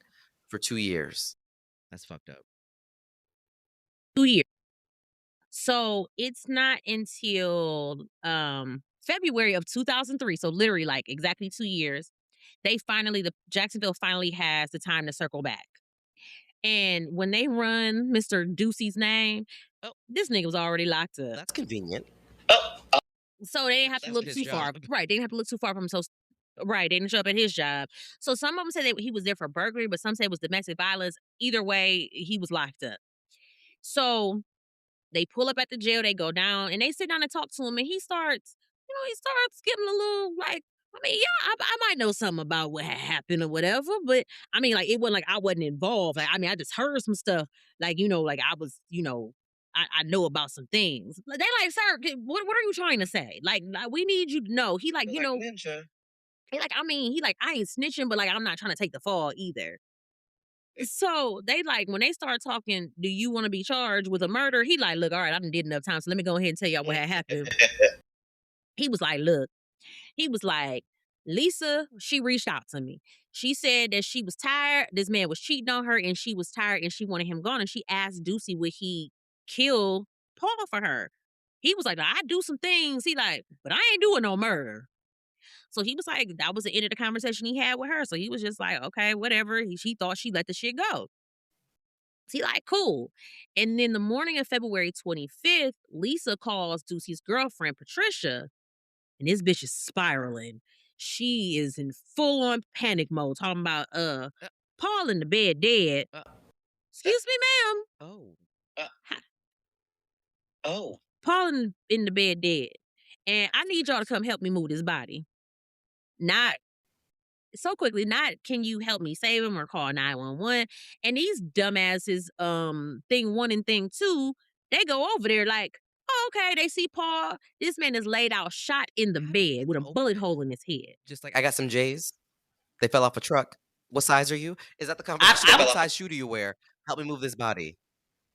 for 2 years. That's fucked up. 2 years. So it's not until February of 2003, so literally like exactly 2 years, the Jacksonville finally has the time to circle back. And when they run Mr. Ducey's name, this nigga was already locked up. That's convenient. So they didn't have to look too far. Right, they didn't have to look too far from him. So right, they didn't show up at his job. So some of them say that he was there for burglary, but some say it was domestic violence. Either way, he was locked up. So they pull up at the jail, they go down, and they sit down and talk to him, and he starts getting a little like, I mean, yeah, I might know something about what had happened or whatever, but I mean, like, it wasn't like I wasn't involved. Like, I mean, I just heard some stuff, like, like I was, I know about some things. Like, they like, sir, what are you trying to say? Like, we need you to know. He like, Ninja. he like, I mean, he like, I ain't snitching, but like, I'm not trying to take the fall either. So they like when they start talking, do you want to be charged with a murder? He like, look, all right, I done did enough time, so let me go ahead and tell y'all what had happened. He was like, look, Lisa, she reached out to me. She said that she was tired. This man was cheating on her, and she was tired, and she wanted him gone. And she asked Ducey would he kill Paul for her. He was like, I do some things. He like, but I ain't doing no murder. So he was like, that was the end of the conversation he had with her. So he was just like, okay, whatever. She thought she let the shit go. He like, cool. And then the morning of February 25th, Lisa calls Ducey's girlfriend, Patricia, and this bitch is spiraling. She is in full on panic mode, talking about Paul in the bed dead. Excuse me, ma'am. Oh. Ha- Paul in the bed dead. And I need y'all to come help me move this body. Not so quickly, not can you help me save him or call 911. And these dumbasses, thing one and thing two, they go over there like, oh, okay, they see Paul. This man is laid out, shot in the bed with a bullet hole in his head. Just like, I got some J's. They fell off a truck. What size are you? Is that the I, conversation? I What was size shoe do you wear? Help me move this body.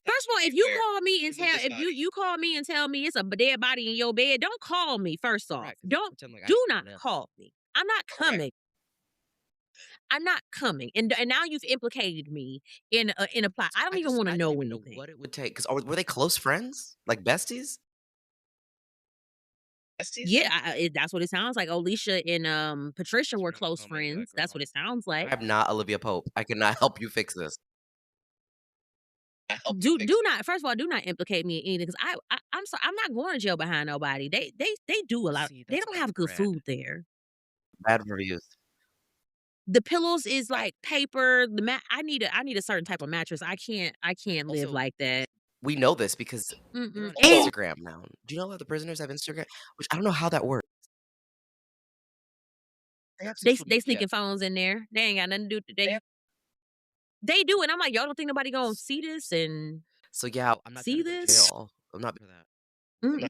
First of all, if you call me and tell if you call me and tell me it's a dead body in your bed, don't call me. First off, Correct, 'cause don't pretend like I do didn't not know. call me. I'm not coming. I'm not coming. And now you've implicated me in a plot. I don't even want to know don't even anything. know what it would take. Because were they close friends? Like besties? Yeah, that's what it sounds like. Alicia and Patricia were close Oh my God, friends. That's what girl. it sounds like. I'm not Olivia Pope. I cannot help you fix this. Do not. First of all, do not implicate me in anything because I'm sorry. I'm not going to jail behind nobody. They do a lot. See, They that's don't bad have good bread. food there. Bad reviews. The pillows is like paper. I need a certain type of mattress. I can't live Also, like that. We know this because they're Mm-mm. on And Instagram now. Do you know that the prisoners have Instagram? Which I don't know how that works. They have social they media. sneaking phones in there. They ain't got nothing to do. They do, and I'm like, y'all don't think nobody gonna see this and So yeah, I'm not see gonna go to this? jail. I'm not for that. Mm,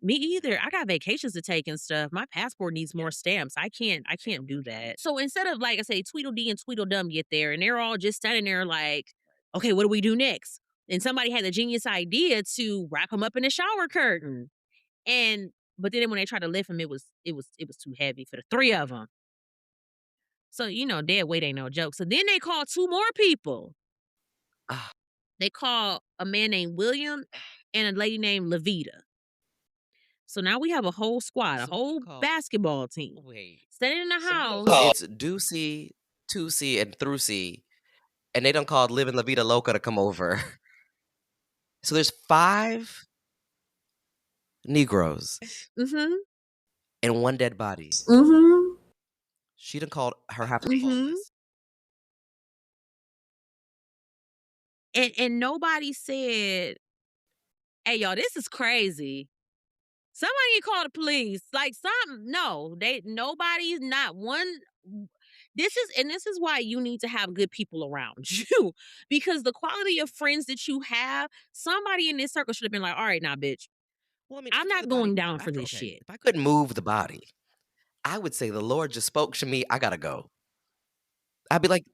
me either. I got vacations to take and stuff. My passport needs more stamps. I can't do that. So instead of like I say, Tweedledee and Tweedledum get there and they're all just standing there like, okay, what do we do next? And somebody had the genius idea to wrap him up in a shower curtain. And but then when they tried to lift him, it was too heavy for the three of them. So dead weight ain't no joke. So then they called two more people. Ah, They call a man named William and a lady named Levita. So now we have a whole squad, a so whole basketball team. wait. Standing in the house. So it's Ducey, 2C, and 3C, and they don't call Living La Vida Loca to come over. So there's 5 Negroes Mm-hmm. and 1 dead body. Mm-hmm. She done called her half Mm-hmm. And nobody said, hey y'all, this is crazy. Somebody call the police. Like nobody's not one. This is why you need to have good people around you. Because the quality of friends that you have, somebody in this circle should have been like, all right, now, bitch, Well, I mean, I'm not going down for this shit. If I couldn't move the body, I would say the Lord just spoke to me. I gotta go. I'd be like,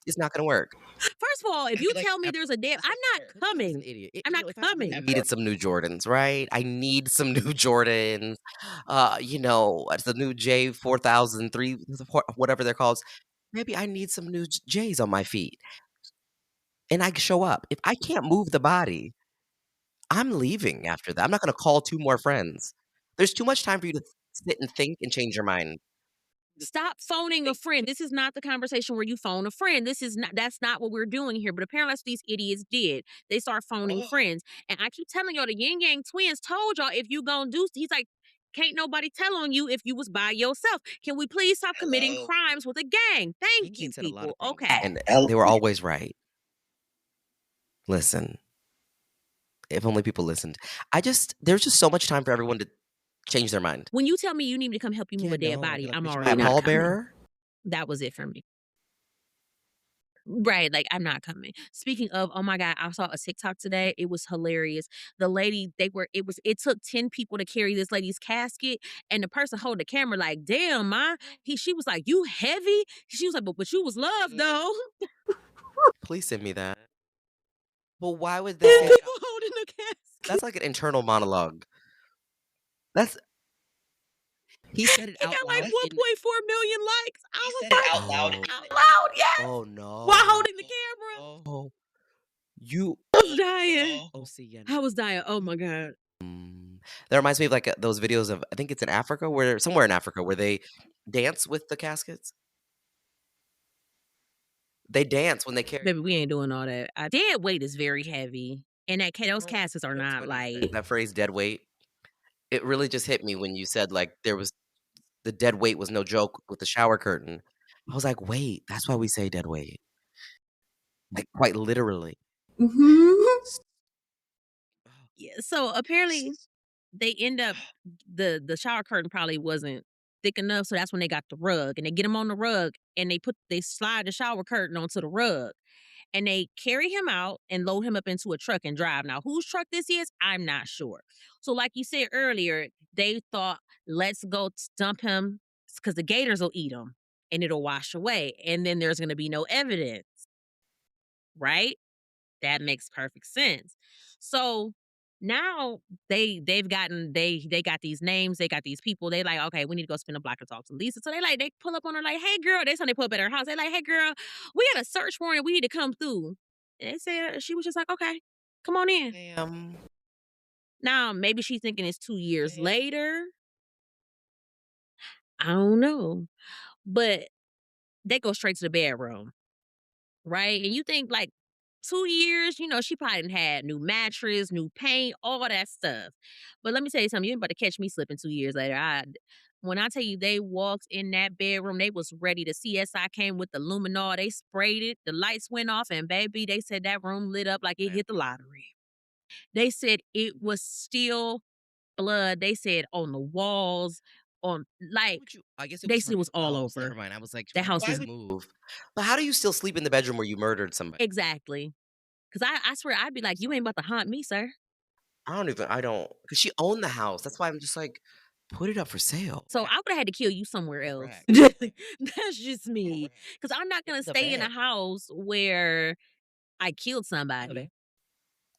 it's not gonna work. First of all, if you tell me there's a dead, I'm not coming. An idiot. I'm not coming. I needed some new Jordans, right? I need some new Jordans. It's the new J4003, whatever they're called. Maybe I need some new J's on my feet. And I show up. If I can't move the body, I'm leaving after that. I'm not gonna call 2 more friends. There's too much time for you to sit and think and change your mind. Stop phoning a friend. This is not the conversation where you phone a friend. That's not what we're doing here. But apparently that's what these idiots did. They start phoning friends. And I keep telling y'all the Yin Yang twins told y'all if you gonna do he's like, can't nobody tell on you if you was by yourself. Can we please stop committing crimes with a gang? Thank you, Said a lot people. of things, Okay. and they were always right. Listen, if only people listened. There's just so much time for everyone to change their mind. When you tell me you need me to come help you move a dead body, I'm already My not coming. pallbearer? That was it for me. Right, like I'm not coming. Speaking of, oh my God, I saw a TikTok today. It was hilarious. The lady, it took 10 people to carry this lady's casket, and the person holding the camera, like, damn, she was like, you heavy? She was like, but you was loved though. Please send me that. Well, why would 10 that? people holding the casket. That's like an internal monologue. He said it He out got loud. like 1.4 million likes. I was Said it like, out loud. out loud, yes. Oh no. While holding the camera. Oh, you. I was dying. Oh, see, yeah. I was dying. Oh my God. That reminds me of like those videos of I think it's in Africa somewhere in Africa where they dance with the caskets. They dance when they carry. Baby, we ain't doing all that. Dead weight is very heavy. And those caskets are not light. That phrase dead weight. It really just hit me when you said, like, there was the dead weight was no joke with the shower curtain. I was like, "Wait, that's why we say dead weight." Like, quite literally. Mhm. S Yeah, so apparently they end up the shower curtain probably wasn't thick enough, so that's when they got the rug, and they get him on the rug, and they slide the shower curtain onto the rug, and they carry him out and load him up into a truck and drive. Now, whose truck this is, I'm not sure. So, like you said earlier, they thought, let's go dump him because the gators will eat him and it'll wash away, and then there's going to be no evidence, right? That makes perfect sense. So now they got these names, they got these people. They like, okay, we need to go spin a block and talk to Lisa. So they pull up on her like, hey girl, they pull up at her house. They like, hey girl, we got a search warrant. We need to come through. And they said she was just like, okay, come on in. Ma'am, Now maybe she's thinking it's 2 years later. I don't know, but they go straight to the bedroom. Right? And you think like 2 years, she probably done had new mattress, new paint, all that stuff. But let me tell you something, you ain't about to catch me slipping 2 years later. When I tell you they walked in that bedroom, they was ready. The CSI came with the luminol, they sprayed it, the lights went off, and baby, they said that room lit up like it hit the lottery. They said it was still blood. They said on the walls, on like would you I guess it they was said her it was all house, never over. mind. I was like, That house why was would move? But how do you still sleep in the bedroom where you murdered somebody? exactly. Cause I swear I'd be like, you ain't about to haunt me, sir. I don't, because she owned the house. That's why I'm just like, put it up for sale. So I would have had to kill you somewhere else. Correct. That's just me. Cause I'm not gonna The stay in a bed. house where I killed somebody.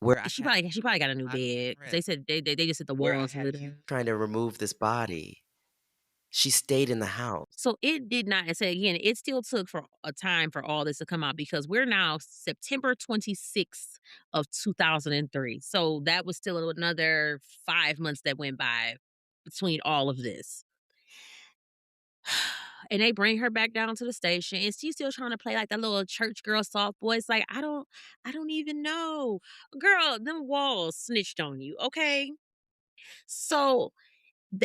Where I had She probably got a new body bed. Cause they print, said they just said the where I walls had lit you up. trying to remove this body. She stayed in the house. So it did not and say again, it still took for a time for all this to come out because we're now September 26th of 2003. So that was still another 5 months that went by between all of this. And they bring her back down to the station and she's still trying to play like that little church girl soft voice. Like, I don't even know. Girl, them walls snitched on you, okay? So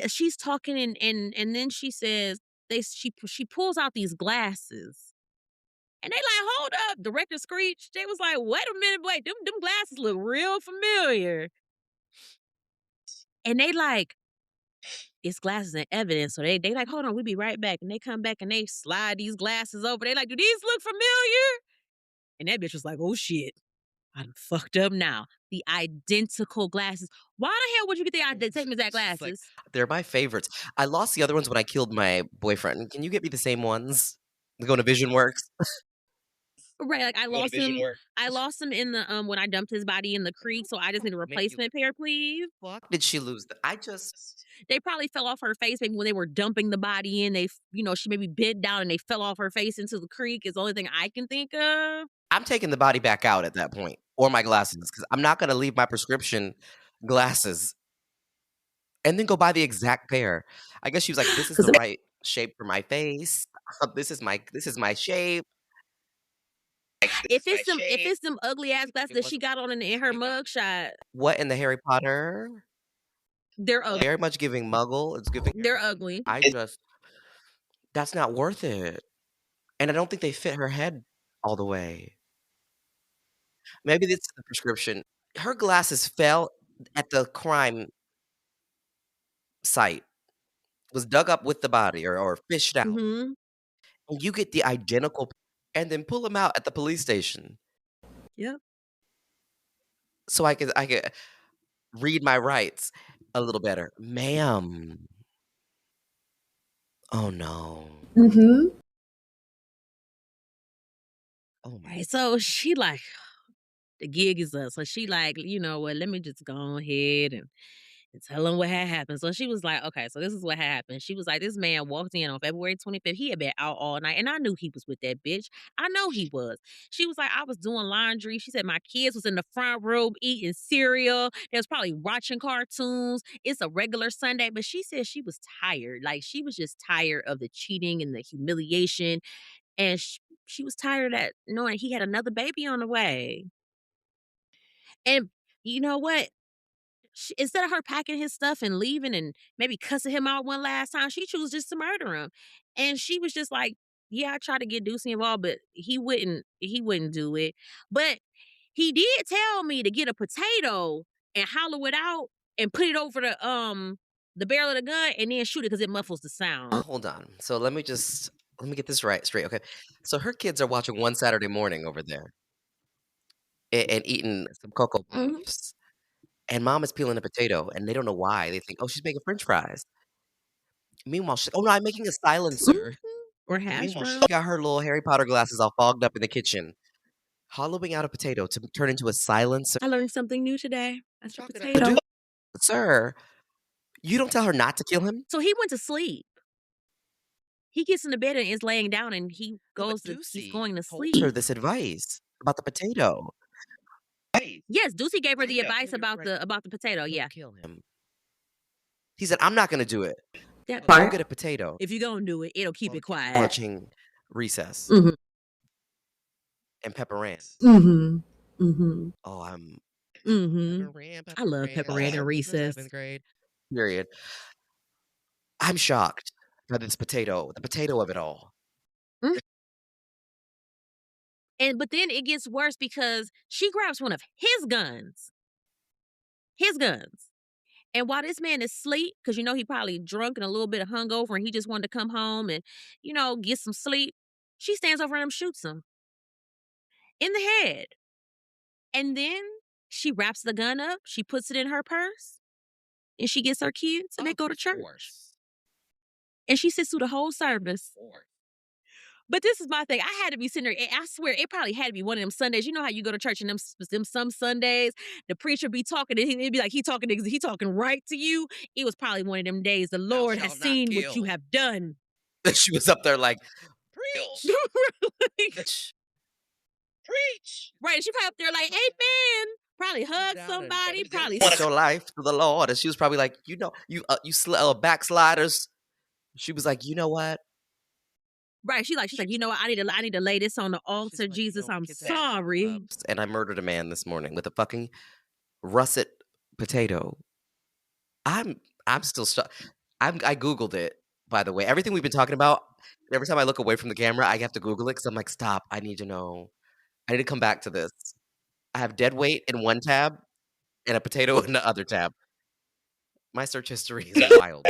she's talking and then she says she pulls out these glasses. And they like, hold up, the record screeched. They was like, wait a minute, wait, them glasses look real familiar. And they like, it's glasses and evidence. So they like, hold on, we'll be right back. And they come back and they slide these glasses over. They like, do these look familiar? And that bitch was like, oh shit, I'm fucked up now. The identical glasses. Why the hell would you get the same exact She's like, glasses? they're my favorites. I lost the other ones when I killed my boyfriend. Can you get me the same ones? Go to Vision Works. Right, like I Go to lost Vision him. Works. I lost him in the when I dumped his body in the creek, so I just need a Man, you replacement pair, please. fuck did she lose the I just They probably fell off her face maybe when they were dumping the body in. She maybe bent down and they fell off her face into the creek. Is the only thing I can think of. I'm taking the body back out at that point, or my glasses, because I'm not gonna leave my prescription glasses and then go buy the exact pair. I guess she was like, "This is Because the right shape for my face. This is my shape." Like, this if is my it's shape. them ugly ass glasses It that she wasn't got on in her mugshot, what in the Harry Potter? they're ugly. Very much giving Muggle. It's giving. They're ugly. I just that's not worth it, and I don't think they fit her head all the way. Maybe this is the prescription. Her glasses fell at the crime site, was dug up with the body or fished out, Mm-hmm. and you get the identical and then pull them out at the police station Yep. so I could read my rights a little better. Ma'am. Oh, no. Mhm. Oh my Right. So she like the gig is up. So she like, you know what? Let me just go ahead and tell him what had happened. So she was like, okay, so this is what happened. She was like, this man walked in on February 25th. He had been out all night, and I knew he was with that bitch. I know he was. She was like, I was doing laundry. She said my kids was in the front room eating cereal. They was probably watching cartoons. It's a regular Sunday, but she said she was tired. Like she was just tired of the cheating and the humiliation, and she was tired of that knowing he had another baby on the way. And you know what? instead of her packing his stuff and leaving and maybe cussing him out one last time, she chose just to murder him. And she was just like, "Yeah, I tried to get Deucey involved, but he wouldn't do it. But he did tell me to get a potato and hollow it out and put it over the barrel of the gun and then shoot it because it muffles the sound." Hold on. So let me get this right straight. Okay. So her kids are watching one Saturday morning over there and eating some cocoa Mhm. puffs. And mom is peeling a potato and they don't know why. They think, oh, she's making French fries. Meanwhile, she's like, oh no, I'm making a silencer. Or hash Meanwhile, brown. she got her little Harry Potter glasses all fogged up in the kitchen, hollowing out a potato to turn into a silencer. I learned something new today. That's a Chalk it up. potato. Sir, you don't tell her not to kill him? So he went to sleep. He gets into bed and is laying down and No, but he's Ducey going to told sleep. her this advice about the potato. Yes, Ducey gave her the Yeah, advice you're about right. the potato. Don't Yeah. kill him. He said, I'm not going to do it. That Go get a potato. if you're gonna do it, it'll keep it quiet. Watching Recess Mhm. and Pepper Ann. Mm-hmm. Mm-hmm. Oh, I'm Mhm. Pepper Ann, I love Ann, Pepper Ann and Recess. 7th grade. Period. I'm shocked by this potato, the potato of it all. Mm. But then it gets worse because she grabs one of his guns. His guns. And while this man is asleep, because he probably drunk and a little bit of hungover and he just wanted to come home and, get some sleep, she stands over him and shoots him in the head. And then she wraps the gun up, she puts it in her purse, and she gets her kids and they go to church. And she sits through the whole service. But this is my thing. I had to be sitting there. And I swear, it probably had to be one of them Sundays. You know how you go to church and them some Sundays, the preacher be talking and he'd be like, he talking right to you. It was probably one of them days. The Lord has shalt not seen what you kill. have done. She was up there like, preach, Like, preach. right. She probably up there like, amen. Probably hug Down and somebody. Probably. Give your life to the Lord. And she was probably like, you backsliders. She was like, you know what? Right. She's like, I need to lay this on the altar, Like, Jesus. I'm kids, sorry. and I murdered a man this morning with a fucking russet potato. I'm still stuck. I Googled it, by the way. Everything we've been talking about, every time I look away from the camera, I have to Google it because I'm like, stop. I need to know. I need to come back to this. I have dead weight in one tab and a potato in the other tab. My search history is wild.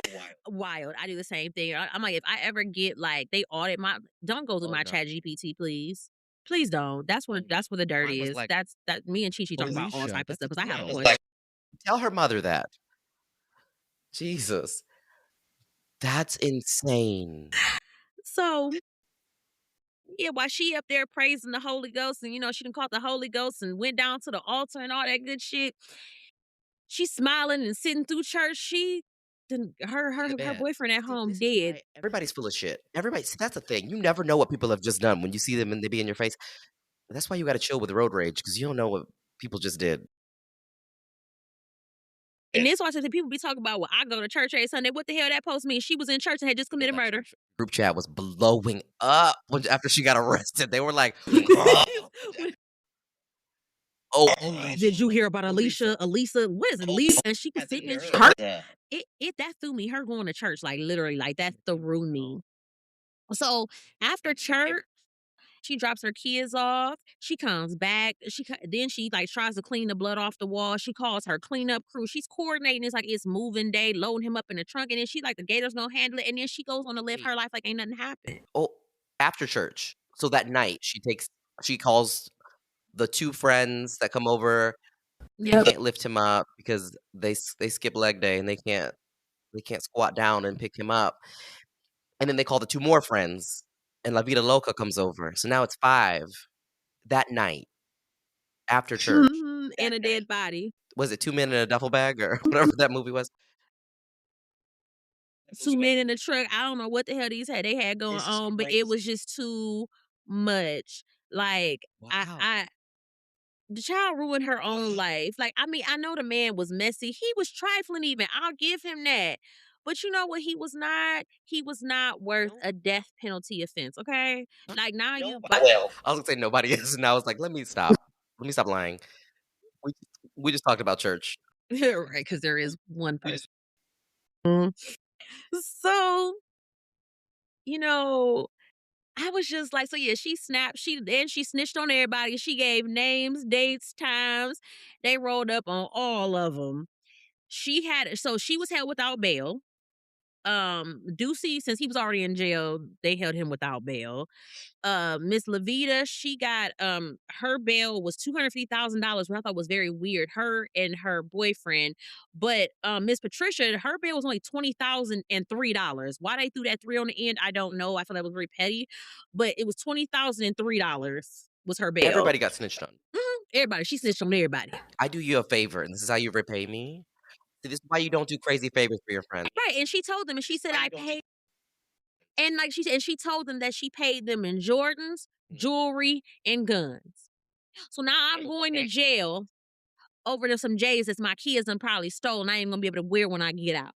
Wild. I do the same thing. I'm like, if I ever get like they audit don't go through my no. chat GPT, please. Please don't. That's where the dirt Mine was is. like, That's me and Chi Chi talking about all Olicia, type of stuff because I have a was voice. tell her mother that. Jesus. That's insane. So yeah, while she up there praising the Holy Ghost and she done caught the Holy Ghost and went down to the altar and all that good shit. She's smiling and sitting through church. Her boyfriend at home dead. Everybody's full of shit. See, that's the thing. You never know what people have just done when you see them and they be in your face. That's why you gotta chill with road rage because you don't know what people just did. And this why the people be talking about, well, I go to church every Sunday. What the hell that post mean? She was in church and had just committed murder. Group chat was blowing up after she got arrested. They were like, oh, did you hear about Alicia? Elisa, what is it? Lisa? And she was sitting in church. It that threw me. Her going to church, like literally, like that threw me. So after church, she drops her kids off. She comes back. Then she like tries to clean the blood off the wall. She calls her cleanup crew. She's coordinating. It's like it's moving day, loading him up in the trunk, and then she like the Gators gonna handle it. And then she goes on to live her life like ain't nothing happened. oh, after church. So that night, she calls the two friends that come over. Yeah. They can't lift him up because they skip leg day and they can't squat down and pick him up. And then they call the two more friends, and La Vida Loca comes over. So now it's 5 that night after church. And a dead body. Was it 2 men in a duffel bag or whatever that movie was? 2 men in the truck. I don't know what the hell they had going on, but it was just too much. Like Wow. the child ruined her own life. Like, I mean, I know the man was messy. He was trifling even. I'll give him that. But you know what? He was not. He was not worth a death penalty offense. Okay, like now you. I was gonna say nobody is, and I was like, let me stop. Let me stop lying. We we just talked about church. Right, because there is one person. Mm. So, you know, I was just like, so yeah, she snapped. She snitched on everybody. She gave names, dates, times. They rolled up on all of them. She was held without bail. Ducey, since he was already in jail, they held him without bail. Miss Levita, she got her bail was $250,000, which I thought was very weird. Her and her boyfriend, but Miss Patricia, her bail was only $20,003. Why they threw that three on the end, I don't know. I feel that was very petty, but it was $20,003 was her bail. Everybody got snitched on. Everybody, she snitched on everybody. I do you a favor, and this is how you repay me. See, this is why you don't do crazy favors for your friends. Right, and she told them, and she said, "I paid." And like she said, and she told them that she paid them in Jordans, jewelry, and guns. So now I'm going to jail over to some J's that my kids done probably stole, and I ain't gonna be able to wear when I get out.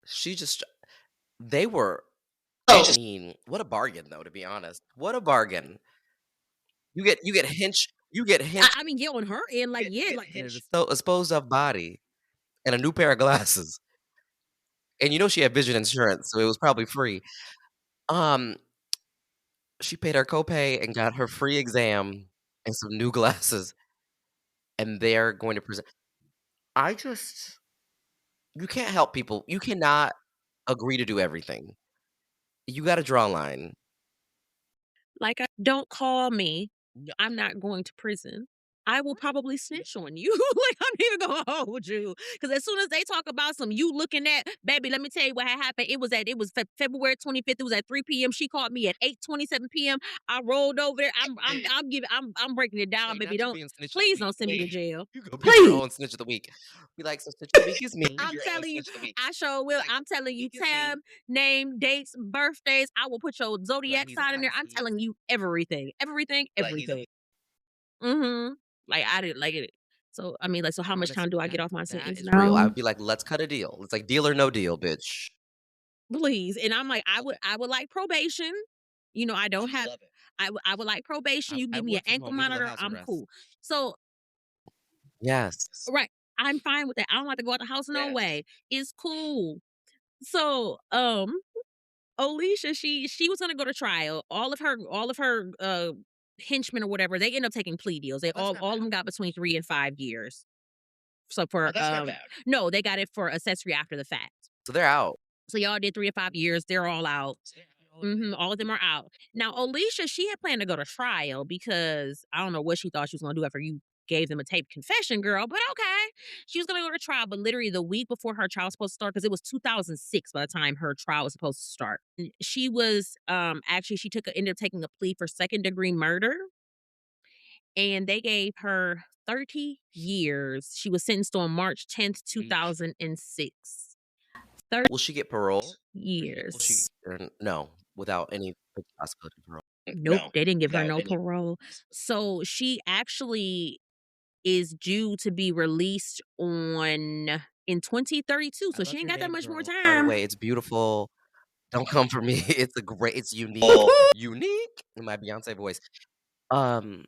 She just they were I mean, what a bargain though, to be honest. What a bargain. You get hinch I mean, yeah, on her end, like, yeah, like, so disposed of body and a new pair of glasses. And you know she had vision insurance, so it was probably free. Um, she paid her copay and got her free exam and some new glasses, and they're going to present. I just you can't help people. You cannot agree to do everything. You gotta draw a line. don't call me. I'm not going to prison. I will probably snitch on you. Like, I'm not even gonna hold you. Because as soon as they talk about some you looking at, baby, let me tell you what had happened. It was February 25th. It was at 3 p.m. She called me at 8:27 p.m. I rolled over there. I'm breaking it down, Say baby. not you Don't being snitch of the please week. don't send me to jail. You go be your own snitch of the week. Be like, so snitch of the week is me. I'm telling you, I sure will. I'm telling you, time, name, dates, birthdays. I will put your zodiac he's a sign in there. I'm Pisces. telling you everything, everything, everything. Mm-hmm. Like I didn't like it. So I mean, like, so how much time do I get off my That sentence is real. I now? would be like, let's cut a deal. It's like deal or no deal, bitch. Please. And I'm like, I would like probation. You know, I don't have. I would like probation. You I give me an work from ankle home. Legal monitor. house I'm arrest. cool. So Yes. right, I'm fine with that. I don't like to go out the house no way. It's cool. So Olicia, she was gonna go to trial. All of her henchmen or whatever, they end up taking plea deals. They all of them got between 3 and 5 years. So for no, they got it for accessory after the fact. So they're out. So y'all did 3 to 5 years. They're all out. All of them are out. Now, Olicia, she had planned to go to trial because I don't know what she thought she was going to do after you gave them a taped confession, girl. But okay, she was going to go to trial. But literally the week before her trial was supposed to start, because it was 2006 by the time her trial was supposed to start. She was actually ended up taking a plea for second-degree murder, and they gave her 30 years. She was sentenced on March 10th, 2006. 30 Will she get parole? Will she years. no, without any possibility of parole. Nope, they didn't give her no parole. So she actually is due to be released on in 2032. So she ain't got that much more By the time. way, it's beautiful. Don't come for me. It's unique. Unique in my Beyonce voice. Yikes.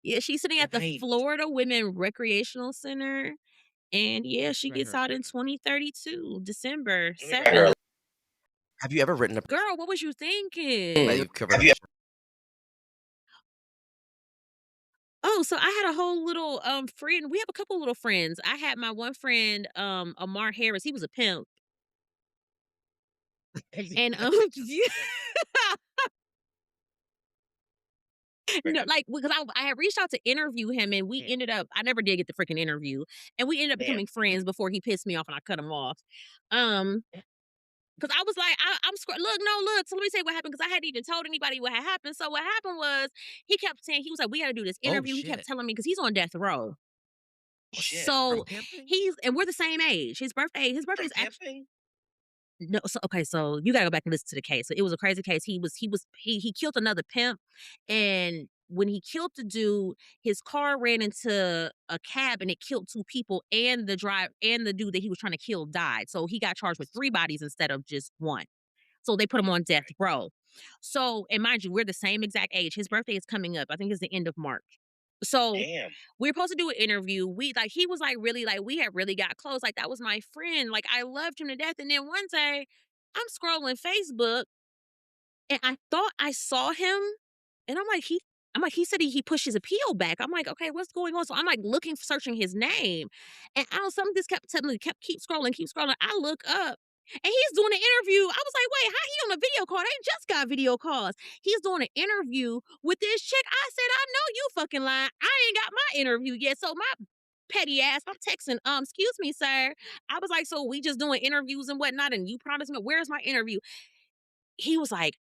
Yeah, she's sitting at the Florida Women Recreational Center. And yeah, she gets out in 2032, December 7th. Have you ever written a Girl, what was you that thinking? you've covered? Oh, so I had a whole little friend. We have a couple little friends. I had my one friend, Amar Harris. He was a pimp. And no, like because I had reached out to interview him, and we ended up. I never did get the freaking interview, and we ended up becoming friends before he pissed me off and I cut him off. Because I was like, look, no, look. So let me say what happened because I hadn't even told anybody what had happened. So what happened was he kept saying he was like, we got to do this Oh, interview. He kept shit. telling me because he's on death row. So From pimping? and we're the same age. His birthday is actually. No, so okay, so you gotta go back and listen to the case. So it was a crazy case. He killed another pimp, and when he killed the dude, his car ran into a cab and it killed two people, and the dude that he was trying to kill died. So he got charged with three bodies instead of just one. So they put him on death row. So, and mind you, we're the same exact age. His birthday is coming up. I think it's the end of March. So we were supposed to do an interview. He was like really like we had really got close. Like that was my friend. Like I loved him to death. And then one day I'm scrolling Facebook and I thought I saw him and he said he pushed his appeal back. I'm like, okay, what's going on? So I'm like looking, searching his name. And I don't something just kept telling me, keep scrolling, keep scrolling. I look up and he's doing an interview. I was like, wait, how he on a video call? They just got video calls. He's doing an interview with this chick. I said, I know you fucking lying. I ain't got my interview yet. So my petty ass, I'm texting, excuse me, sir. I was like, so we just doing interviews and whatnot, and you promised me, where's my interview? He was like,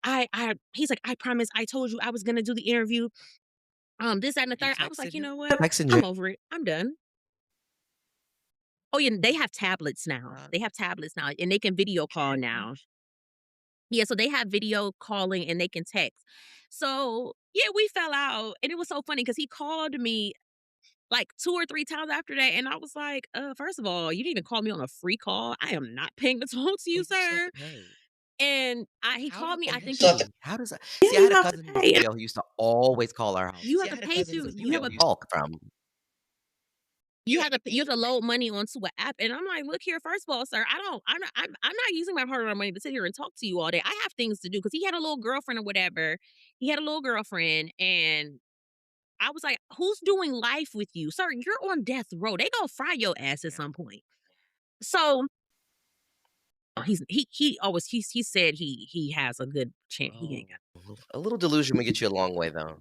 he's like, I promise I told you I was gonna do the interview. This, that, and the You third. I was like, texted you him? know what? Texting I'm you. over it. I'm done. Oh, yeah, they have tablets now. They have tablets now, and they can video call now. Yeah, so they have video calling and they can text. So yeah, we fell out, and it was so funny because he called me like 2 or 3 times after that, and I was like, first of all, you didn't even call me on a free call. I am not paying to talk to Oh, you, you still have sir." to pay. And he How do called me, I you think pay? How does that yeah, see, I you had a have to cousin who was pay. in jail who used to always call our house. You have to pay through We would talk from. you have to load money onto an app, and I'm like, "Look here, first of all, sir, I'm not using my hard-earned money to sit here and talk to you all day. I have things to do." Because he had a little girlfriend or whatever. He had a little girlfriend, and I was like, "Who's doing life with you? Sir, you're on death row. They gonna fry your ass at Yeah. some point." So, he always he said he has a good chance. He ain't got A little delusion will get you a long way, though.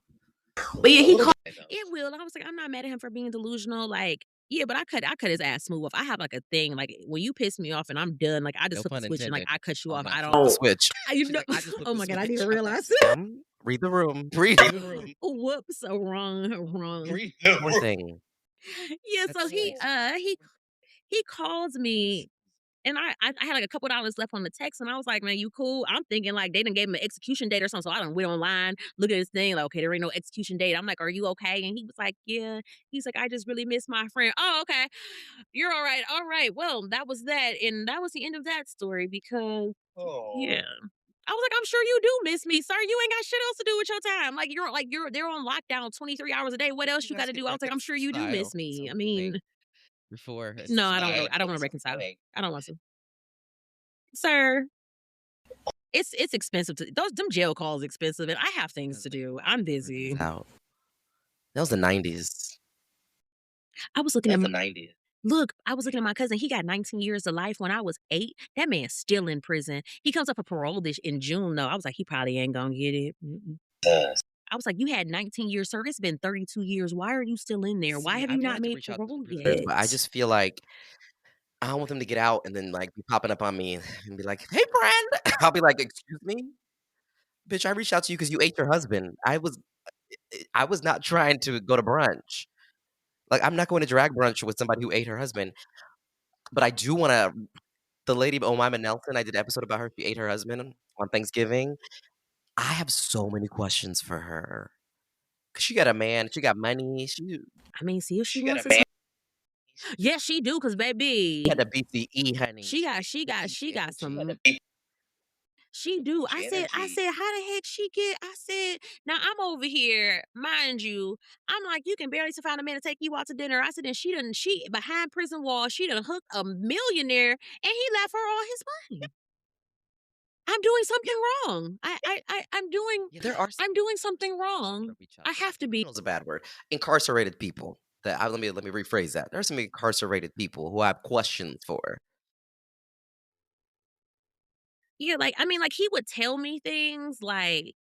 but yeah, he called it will. I was like, I'm not mad at him for being delusional. Like, yeah, but I cut his ass smooth off. I have like a thing, like when you piss me off and I'm done, like I just No flip the pun switch and like intended. I cut you Oh, off. no, I flip the don't. switch. You She's know, like, "I just flipped oh the my god, I switch." didn't realize. Read the room. Read the room. Whoops, so wrong. Poor thing. Yeah, so That's sweet. he calls me and I had like a couple dollars left on the text, and I was like, "Man, you cool?" I'm thinking like they done gave him an execution date or something. So I done went online, look at this thing, like, okay, there ain't no execution date. I'm like, "Are you okay?" And he was like, "Yeah." He's like, "I just really miss my friend." Oh, okay. You're all right. All right. Well, that was that, and that was the end of that story because yeah. I was like, "I'm sure you do miss me, sir. You ain't got shit else to do with your time. Like you're they're on lockdown 23 hours a day. What else You you guys got to could do?" I was like, "I'm sure you do reconcile miss me." I mean, something before it's no, too late. I don't want to reconcile. I don't want to. Sir, it's expensive to those them jail calls expensive, and I have things to do. I'm busy. Out. That was the 90s. I was looking at my look, I was looking at my cousin. He got 19 years to life when I was 8. That man's still in prison. He comes up for parole this in June, though. I was like, he probably ain't gonna get it. Mm-mm. I was like, you had 19 years, sir. It's been 32 years. Why are you still in there? Why See, have I you not tried to made reach out to the parole prisoners, yet? but I just feel like I don't want them to get out and then, like, be popping up on me and be like, "Hey, friend." I'll be like, "Excuse me? Bitch, I reached out to you because you ate your husband. I was not trying to go to brunch. Like, I'm not going to drag brunch with somebody who ate her husband, but I do wanna the lady Omaima Nelson, I did an episode about her, she ate her husband on Thanksgiving. I have so many questions for her. 'Cause she got a man, she got money, she I mean, see if she wants to. Yes, she do, cause baby, had a BCE, honey. she got some. She do. I said, how the heck she get? I said, now I'm over here, mind you. I'm like, you can barely find a man to take you out to dinner. I said, and she behind prison walls, she done hooked a millionaire, and he left her all his money. I'm doing something wrong. Yeah, there are I'm doing something wrong. I have to be. criminal's a bad word. Incarcerated people that let me rephrase that. There are some incarcerated people who I have questions for. Yeah, like I mean, like he would tell me things like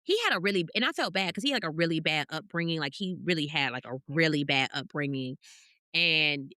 he had a really and I felt bad because he had like a really bad upbringing. Like he really had like a really bad upbringing. And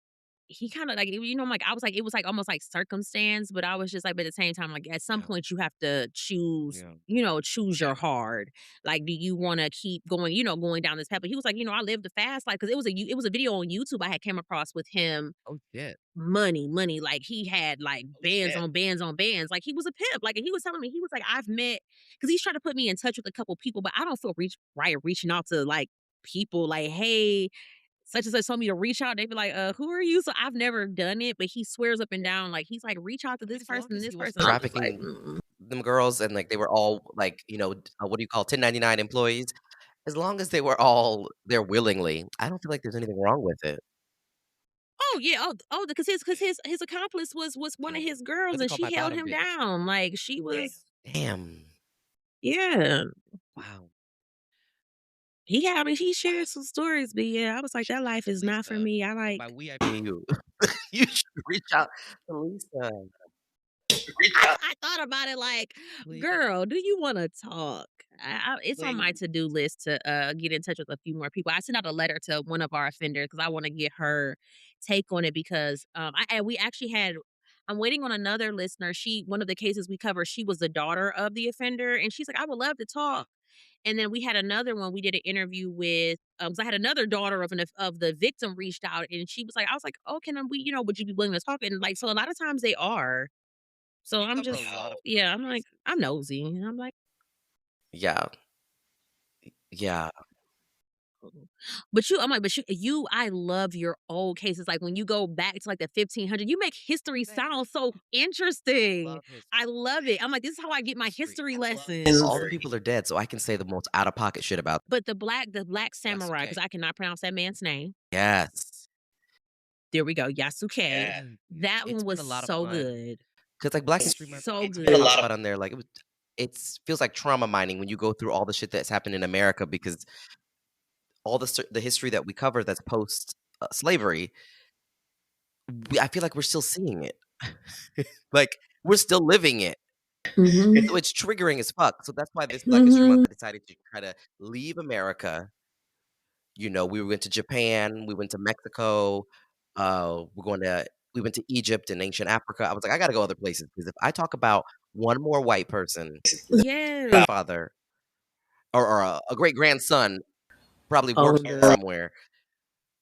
he kinda like, I'm like I was like, it was like almost like circumstance, but I was just like, but at the same time, like at some Yeah, point you have to choose, yeah. choose your hard. Like, do you wanna keep going, going down this path? But he was like, I lived a fast life because it was a video on YouTube I had came across with him. Oh, shit. Money. Like he had like bands on bands on bands. Like he was a pimp. Like and he was telling me, he was like, I've met because he's trying to put me in touch with a couple people, but I don't feel right reaching out to like people like, hey, such and such told me to reach out. They be like, who are you? So I've never done it, but he swears up and down, like he's like, reach out to I mean, this as long person and as this he was person. I'm just like, trafficking them girls and, like, they were all, like, what do you call 1099 employees, As long as they were all there willingly, I don't feel like there's anything wrong with it. Oh, yeah, because his accomplice was one of Yeah. his girls, What's it and called? she My held bottom him bitch. down, like, she was Damn. yeah. Wow. I mean, he shared some stories, but yeah, I was like, "That life is not for Lisa, me." and by we, I mean you. You should reach out to Lisa. I thought about it like, Please, "Girl, do you wanna talk?" It's on my please. to-do list to, get in touch with a few more people. I sent out a letter to one of our offenders because I wanna get her take on it because, we actually had I'm waiting on another listener. One of the cases we covered, she was the daughter of the offender, and she's like, "I would love to talk." And then we had another one we did an interview with, 'cause I had another daughter of the victim reached out, and she was like I was like, "Oh, can we would you be willing to talk?" And, like, so a lot of times they are. So We I'm cover just a lot of yeah, I'm like, cases. I'm nosy, and I'm like, Yeah, yeah. "Oh." But I love your old cases, like, when you go back to, like, the 1500, you make history Thank sound you. so interesting. Love history. I love it. I'm like, "This is how I get my History. history I love lessons." all the people are dead, so I can say the most out of pocket shit about them. But the black That's samurai, because okay. I cannot pronounce that man's name. Yes. There we go, Yasuke. Yeah. That It's one been was a lot of so fun. good. 'Cause, like, Black History Month, So it talks good. about on there, like, it's feels like trauma mining when you go through all the shit that's happened in America because all the history that we cover that's post, slavery, I feel like we're still seeing it. Like, we're still living it. Mhm. So it's triggering as fuck. So that's why this Black History Month, Mhm. I decided to try to leave America. You know, we went to Japan, we went to Mexico, we went to Egypt and ancient Africa. I was like, I gotta go other places because if I talk about one more white person, Yes. grandfather or a great grandson, probably Oh working no. somewhere,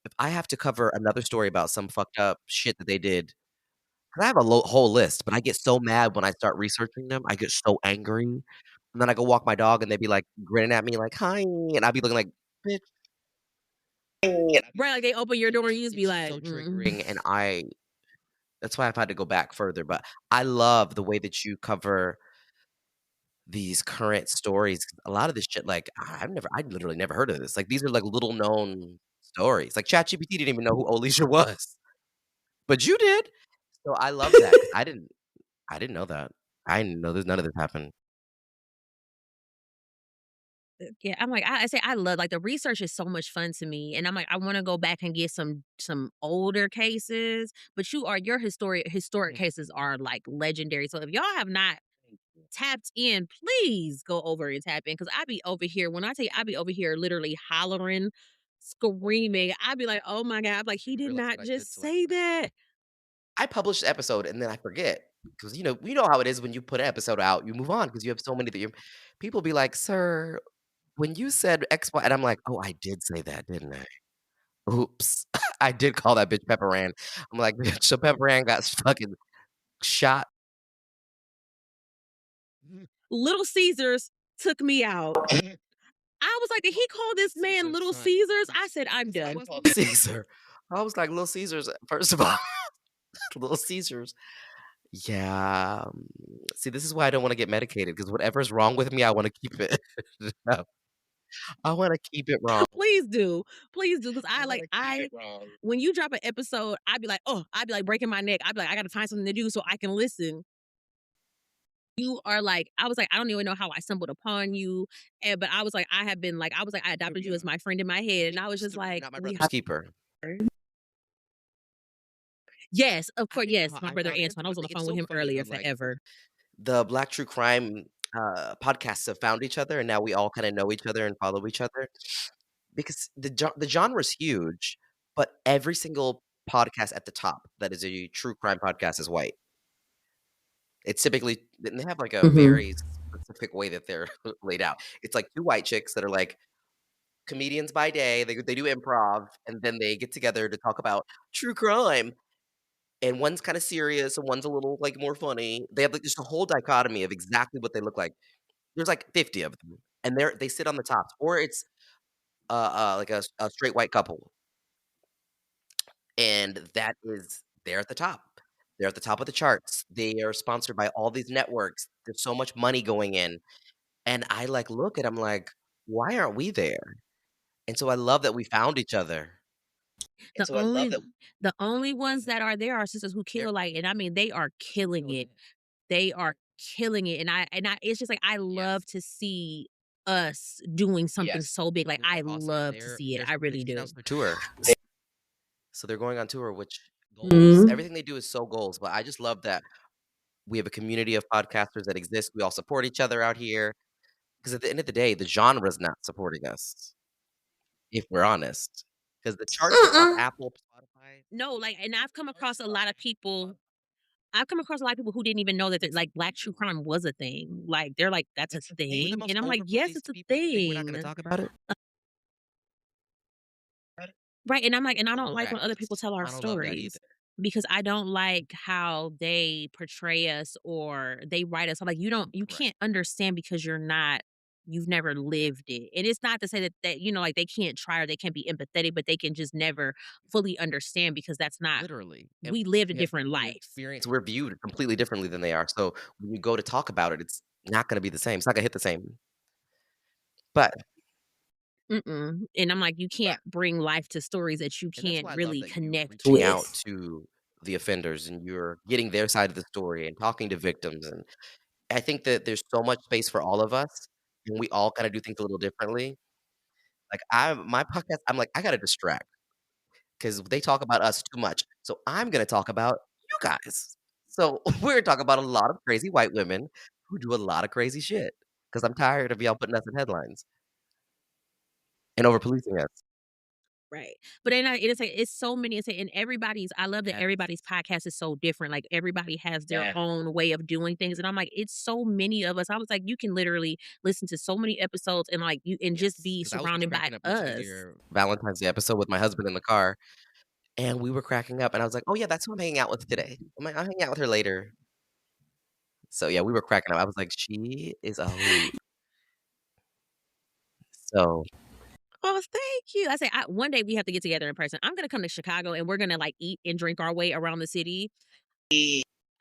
if I have to cover another story about some fucked up shit that they did, 'cause I have a whole list, but I get so mad when I start researching them. I get so angry, and then I go walk my dog, and they be like grinning at me like, "Hi," and I be looking like, "Bitch." Right, like, they open your door and you just be It's like, so "Mm." triggering, and that's why I've had to go back further, but I love the way that you cover these current stories. A lot of this shit, like, I literally never heard of this. Like, these are, like, little known stories. Like, ChatGPT didn't even know who Olicia was, but you did. So I love that because I didn't know that. I didn't know none of this happened. Yeah, I'm like, I say I love like, the research is so much fun to me, and I'm like, I wanna go back and get some older cases, but your historic Thank cases you. are, like, legendary, so if y'all have not Thank you. tapped in, please go over and tap in because I be over here when I tell you I be over here literally hollering, screaming. I be like, "Oh my god." I'm like, "He Didn't did realize not what I did just till I say go back and that." look. I publish the episode and then I forget because you know how it is when you put an episode out, you move on because you have so many that you people be like, "Sir, when you said X, Y," and I'm like, "Oh, I did say that, didn't I? Oops." I did call that bitch Pepper Ann. I'm like, "Bitch, so Pepper Ann got fucking shot." Little Caesars took me out. I was like, "Did he call this man Little Caesars?" I said, "I'm I done." was Little Caesar. I was like, "Little Caesars," first of all, Little Caesars. Yeah, see, this is why I don't wanna get medicated because whatever's wrong with me, I wanna keep it. No, I wanna keep it wrong. Please do. Please do, because I I like wanna keep it wrong. when you drop an episode, I'd be like, "Oh," I'd be like breaking my neck. I'd be like, "I gotta find something to do so I can listen." You are like I was like, "I don't even know how I stumbled upon you," but I was like, I was like, I adopted you as my friend in my head, and I was just like, Not my "We brother's have." keeper. Yes, of I course, didn't know yes, how my I brother found Antoine. I was on the Antoine. It's phone with so him funny earlier how, like, forever. the Black true crime, podcasts have found each other, and now we all kinda know each other and follow each other because the genre's huge, but every single podcast at the top that is a true crime podcast is white. It's typically and they have, like, a Mhm. very specific way that they're laid out. It's, like, 2 white chicks that are, like, comedians by day, they do improv, and then they get together to talk about true crime, and one's kinda serious and one's a little, like, more funny. They have, like, just a whole dichotomy of exactly what they look like. There's, like, 50 of them, and they sit on the tops, or it's, like a straight white couple, and they're at the top. They're at the top of the charts. They are sponsored by all these networks. There's so much money going in, and I, like, look and I'm like why aren't we there? And so I love that we found each other. The only the only ones that are there are sisters who kill, like, and I mean, they are killing it. They are killing it, and I it's just like, I love to see us doing something so big, like, I love to see it, I They really just do. announced their tour. So they're going on tour, which goals, Mhm. everything they do is so goals, but I just love that we have a community of podcasters that exist. We all support each other out here. Because at the end of the day, the genre is not supporting us, if we're honest. Because the charts on Mm-mm. Apple, Spotify, No, like, and I've come across a lot of people who didn't even know that, like, Black true crime was a thing, like, they're like, "That's a we're the thing?" most And I'm like, "Yes, overpoliced it's a people. You think we're not gonna thing." talk about it? Right, and I'm like, and I don't like when other people Correct. tell our I don't love that stories either. because I don't like how they portray us or they write us. I'm like, you Correct. can't understand because you've never lived it. And it's not to say that like they can't try or they can't be empathetic, but they can just never fully understand because that's not Literally. And we lived a we have different different life. experience. We're viewed completely differently than they are. So when you go to talk about it, it's not gonna be the same. It's not gonna hit the same. But Mm-mm. And I'm like, you can't bring life to stories that you and that's can't why I love really that you're connect reaching out with. to the offenders and you're getting their side of the story and talking to victims. And I think that there's so much space for all of us, and we all kinda do things a little differently. Like, my podcast, I'm like, "I gotta distract because they talk about us too much, so I'm gonna talk about you guys." So, we're talking about a lot of crazy white women who do a lot of crazy shit. Because 'cause I'm tired of y'all putting us in headlines and over policing us. Right. But then it's like it's so many it's like, and everybody's I love that Yes. everybody's podcast is so different. Like everybody has their own way of doing things. And I'm like, it's so many of us. I was like, you can literally listen to so many episodes and like you and just Yes, be because I was just surrounded by cracking up listening to us. your Valentine's Day episode with my husband in the car, and we were cracking up, and I was like, "Oh, yeah, that's who I'm hanging out with today. I'm hanging out with her later." So, yeah, we were cracking up. I was like, "She is a hoot." So, Oh, thank you. I say one day we have to get together in person. I'm gonna come to Chicago and we're gonna like eat and drink our way around the city.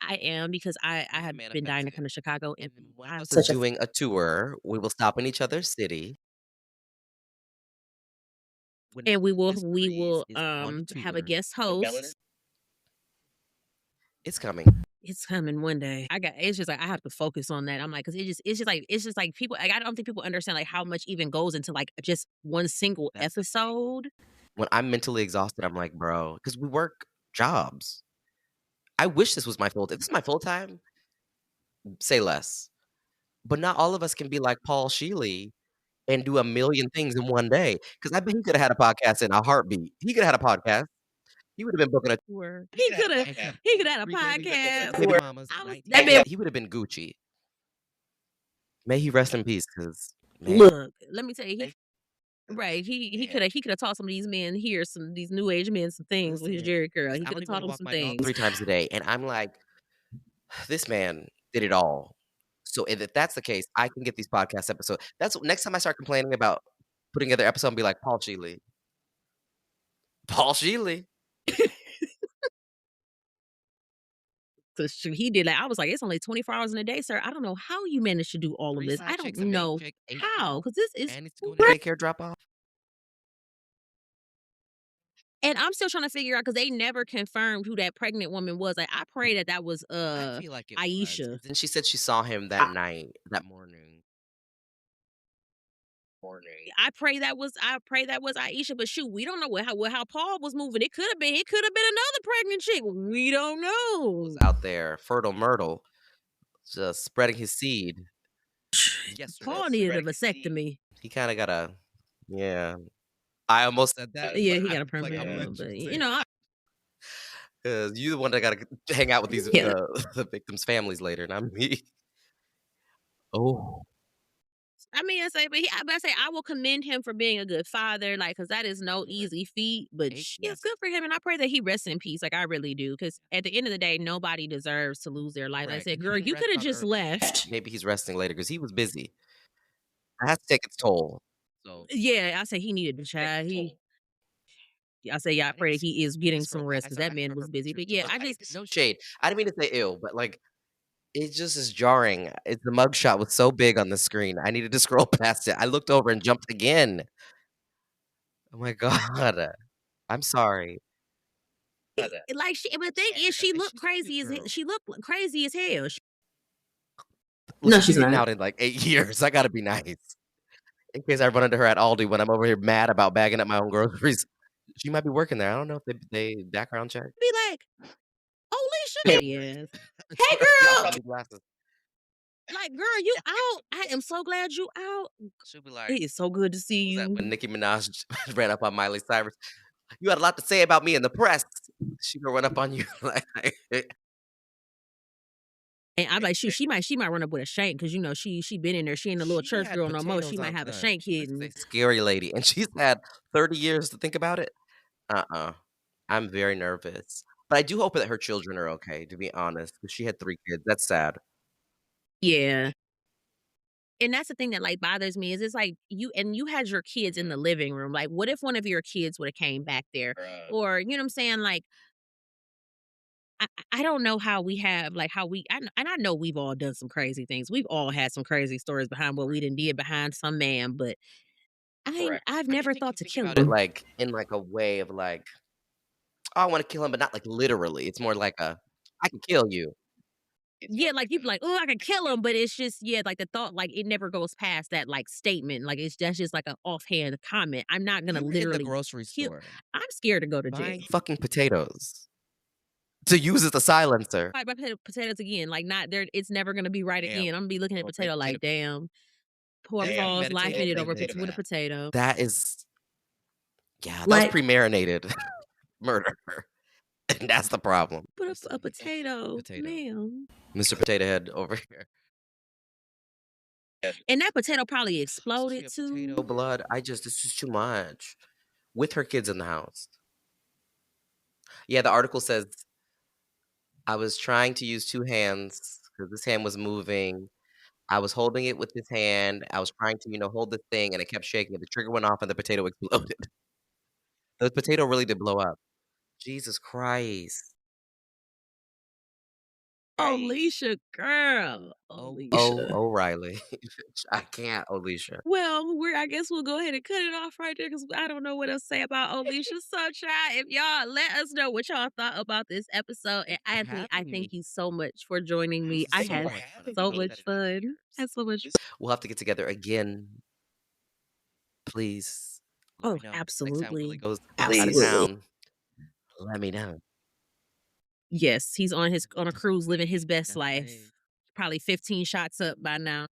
I am because I we have can been dying manifest to it. come to Chicago and And then one of I'm us is Such a doing a tour. We will stop in each other's city. When and Melanin we Mysteries will is on have a tour, guest host. it's coming. It's coming one day. It's just like I have to focus on that. I'm like, cause it's just like people like I don't think people understand like how much even goes into like just one single That's the thing. episode. When I'm mentally exhausted, I'm like, "Bro," because we work jobs. I wish this was my full time. If this is my full time, say less. But not all of us can be like Paul Shealy and do a million things in one day. Because I bet he coulda had a podcast in a heartbeat. He coulda had a podcast. He would have been booking a Where and kept he could have a 3 babies at 6 podcast. baby mamas, I was 19 that kids. man. He would have been Gucci. May he rest in peace, because man, Look, let me tell you, right? He could have taught some of these men here, some of these new age men, some things with his listen, Jerry curl. 'cause He I could don't have even taught wanna them walk some my dog things. 3 times a day, and I'm like, "This man did it all." So, if that's the case, I can get these podcast episodes. That's next time I start complaining about putting together episode and be like, "Paul Shealy. Paul Shealy." So he did that. I was like, it's only 24 hours in a day, sir. I don't know how you managed to do all of 3 this. I side don't chicks, a main know chick, 8 how, people, because this is and needs to go into daycare drop off. and I'm still trying to figure out because they never confirmed who that pregnant woman was. Like, I pray that that was I feel like it was, Aisha. because then she said she saw him that night, that morning. I pray that was Aisha. But shoot, we don't know how Paul was moving. It could have been another pregnant chick. We don't Was know. out there, fertile myrtle, just spreading his seed Paul yesterday. needed a vasectomy. He kinda got a yeah. I almost said that, Yeah, but he I got a was like, "Imma permanent, let you but say you it, know, 'cause you the one that gotta hang out with these, yeah. the victims' families later, not me." Oh, I mean, I say I will commend him for being a good father, like, cause that is no correct. easy feat. But it's Yes. good for him, and I pray that he rests in peace. Like I really do, because at the end of the day, nobody deserves to lose their life. Like I Correct, said, and he girl, can you rest could have on just earth. left. Maybe he's resting later because he was busy. It has to take its toll. So, Yeah, I say he needed the child. I say, yeah, I I didn't pray that see he is getting this for some a fact. rest because that I saw man her was busy. pictures But too. yeah, I I just no shade. I didn't mean to say ill, but, like, It just is jarring. The mugshot was so big on the screen. I needed to scroll past it. I looked over and jumped again. Oh my god. I'm sorry. Like she, but the thing is, she looked crazy as she looked crazy as hell. No, Listen, she's she's getting not. out in like 8 years. I gotta be nice. In case I run into her at Aldi when I'm over here mad about bagging up my own groceries. She might be working there. I don't know if they background check. Be like, Alicia, yes. Hey, Y'all girl. probably glasses. Like, girl, you out. I am so glad you out. She'll be like, It is so good to see "What was that you. when Nicki Minaj ran up on Miley Cyrus? You had a lot to say about me in the press. She gonna run up on you like And I'm like, shoot, she might run up with a shank because you know she been in there. She ain't a little She church had girl no more. potatoes She might on have a the shank she was hidden. a scary lady, and she's had 30 years to think about it. Uh-uh. I'm very nervous. But I do hope that her children are okay, to be honest, because she had 3 kids. That's sad. Yeah. And that's the thing that like bothers me is it's like you had your kids in the living room. Like, what if one of your kids would have came back there? Or, you know what I'm saying? Like, I don't know how we have like how we and I know we've all done some crazy things. We've all had some crazy stories behind what we done did behind some man, but I've I do never think thought you to think kill about it, him. like, in, like, a way of, like, "Oh, I wanna kill him," but not, like, literally. It's more like a, "I can kill you." Yeah, like you be like, oh, I could kill him, but it's just yeah, like the thought, like it never goes past that like statement. Like it's that's just like an offhand comment. I'm not gonna You were in the literally grocery kill. store I'm scared to go to jail. buying fucking potatoes to use as a silencer. Fight my potatoes again. Like not there. It's never gonna be right Damn. again. I'm gonna be looking at Oh, great potato like, potato. damn, poor Damn, Paul's life premeditated ended over thing. with a potato. That is yeah, that was Like, premeditated murder, and that's the problem. Put up a potato, Potato. ma'am. Mr. Potato Head over here. And that potato probably So she exploded had potato too. blood. This is too much. With her kids in the house. Yeah, the article says I was trying to use 2 hands because this hand was moving. I was holding it with this hand. I was trying to, hold this thing, and it kept shaking, and the trigger went off, and the potato exploded. The potato really did blow up. Jesus Christ. Alicia, girl. Oh, Alicia. O'Reilly. I can't, Alicia. Well, I guess we'll go ahead and cut it off right there because I don't know what else to say about Alicia. So, child, if y'all let us know what y'all thought about this episode. And Anthony, I thank you so much for joining me. I had so much fun. I had so much. We'll have to get together again, please. Let Oh, me know. Next time Willie absolutely. goes out of absolutely. town, let me know. Yes, he's on a cruise living his best life. Probably 15 shots up by now.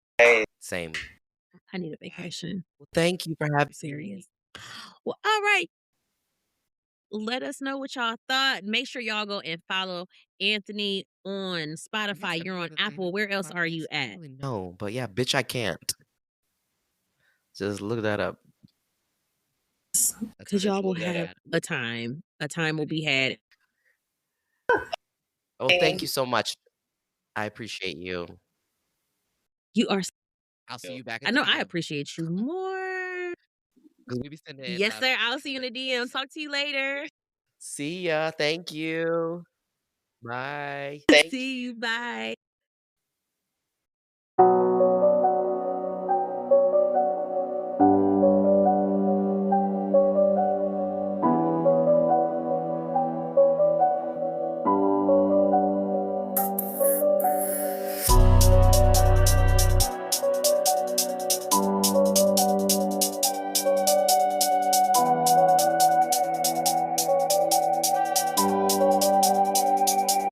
Same. I need a vacation. Well, thank you for having me. Serious. Well, all right. Let us know what y'all thought. Make sure y'all go and follow Anthony on Spotify. You're on Apple. Where else are you at? No, but yeah, bitch, I can't. Just look that up. Because y'all will have a time. A time will be had. Oh, thank you so much. I appreciate you. You are. I'll see you back I at the know I DM. appreciate you more. Because we be sending Yes, sir. I'll see you in the DM. Talk to you later. See ya. Thank you. Bye. See you. Bye.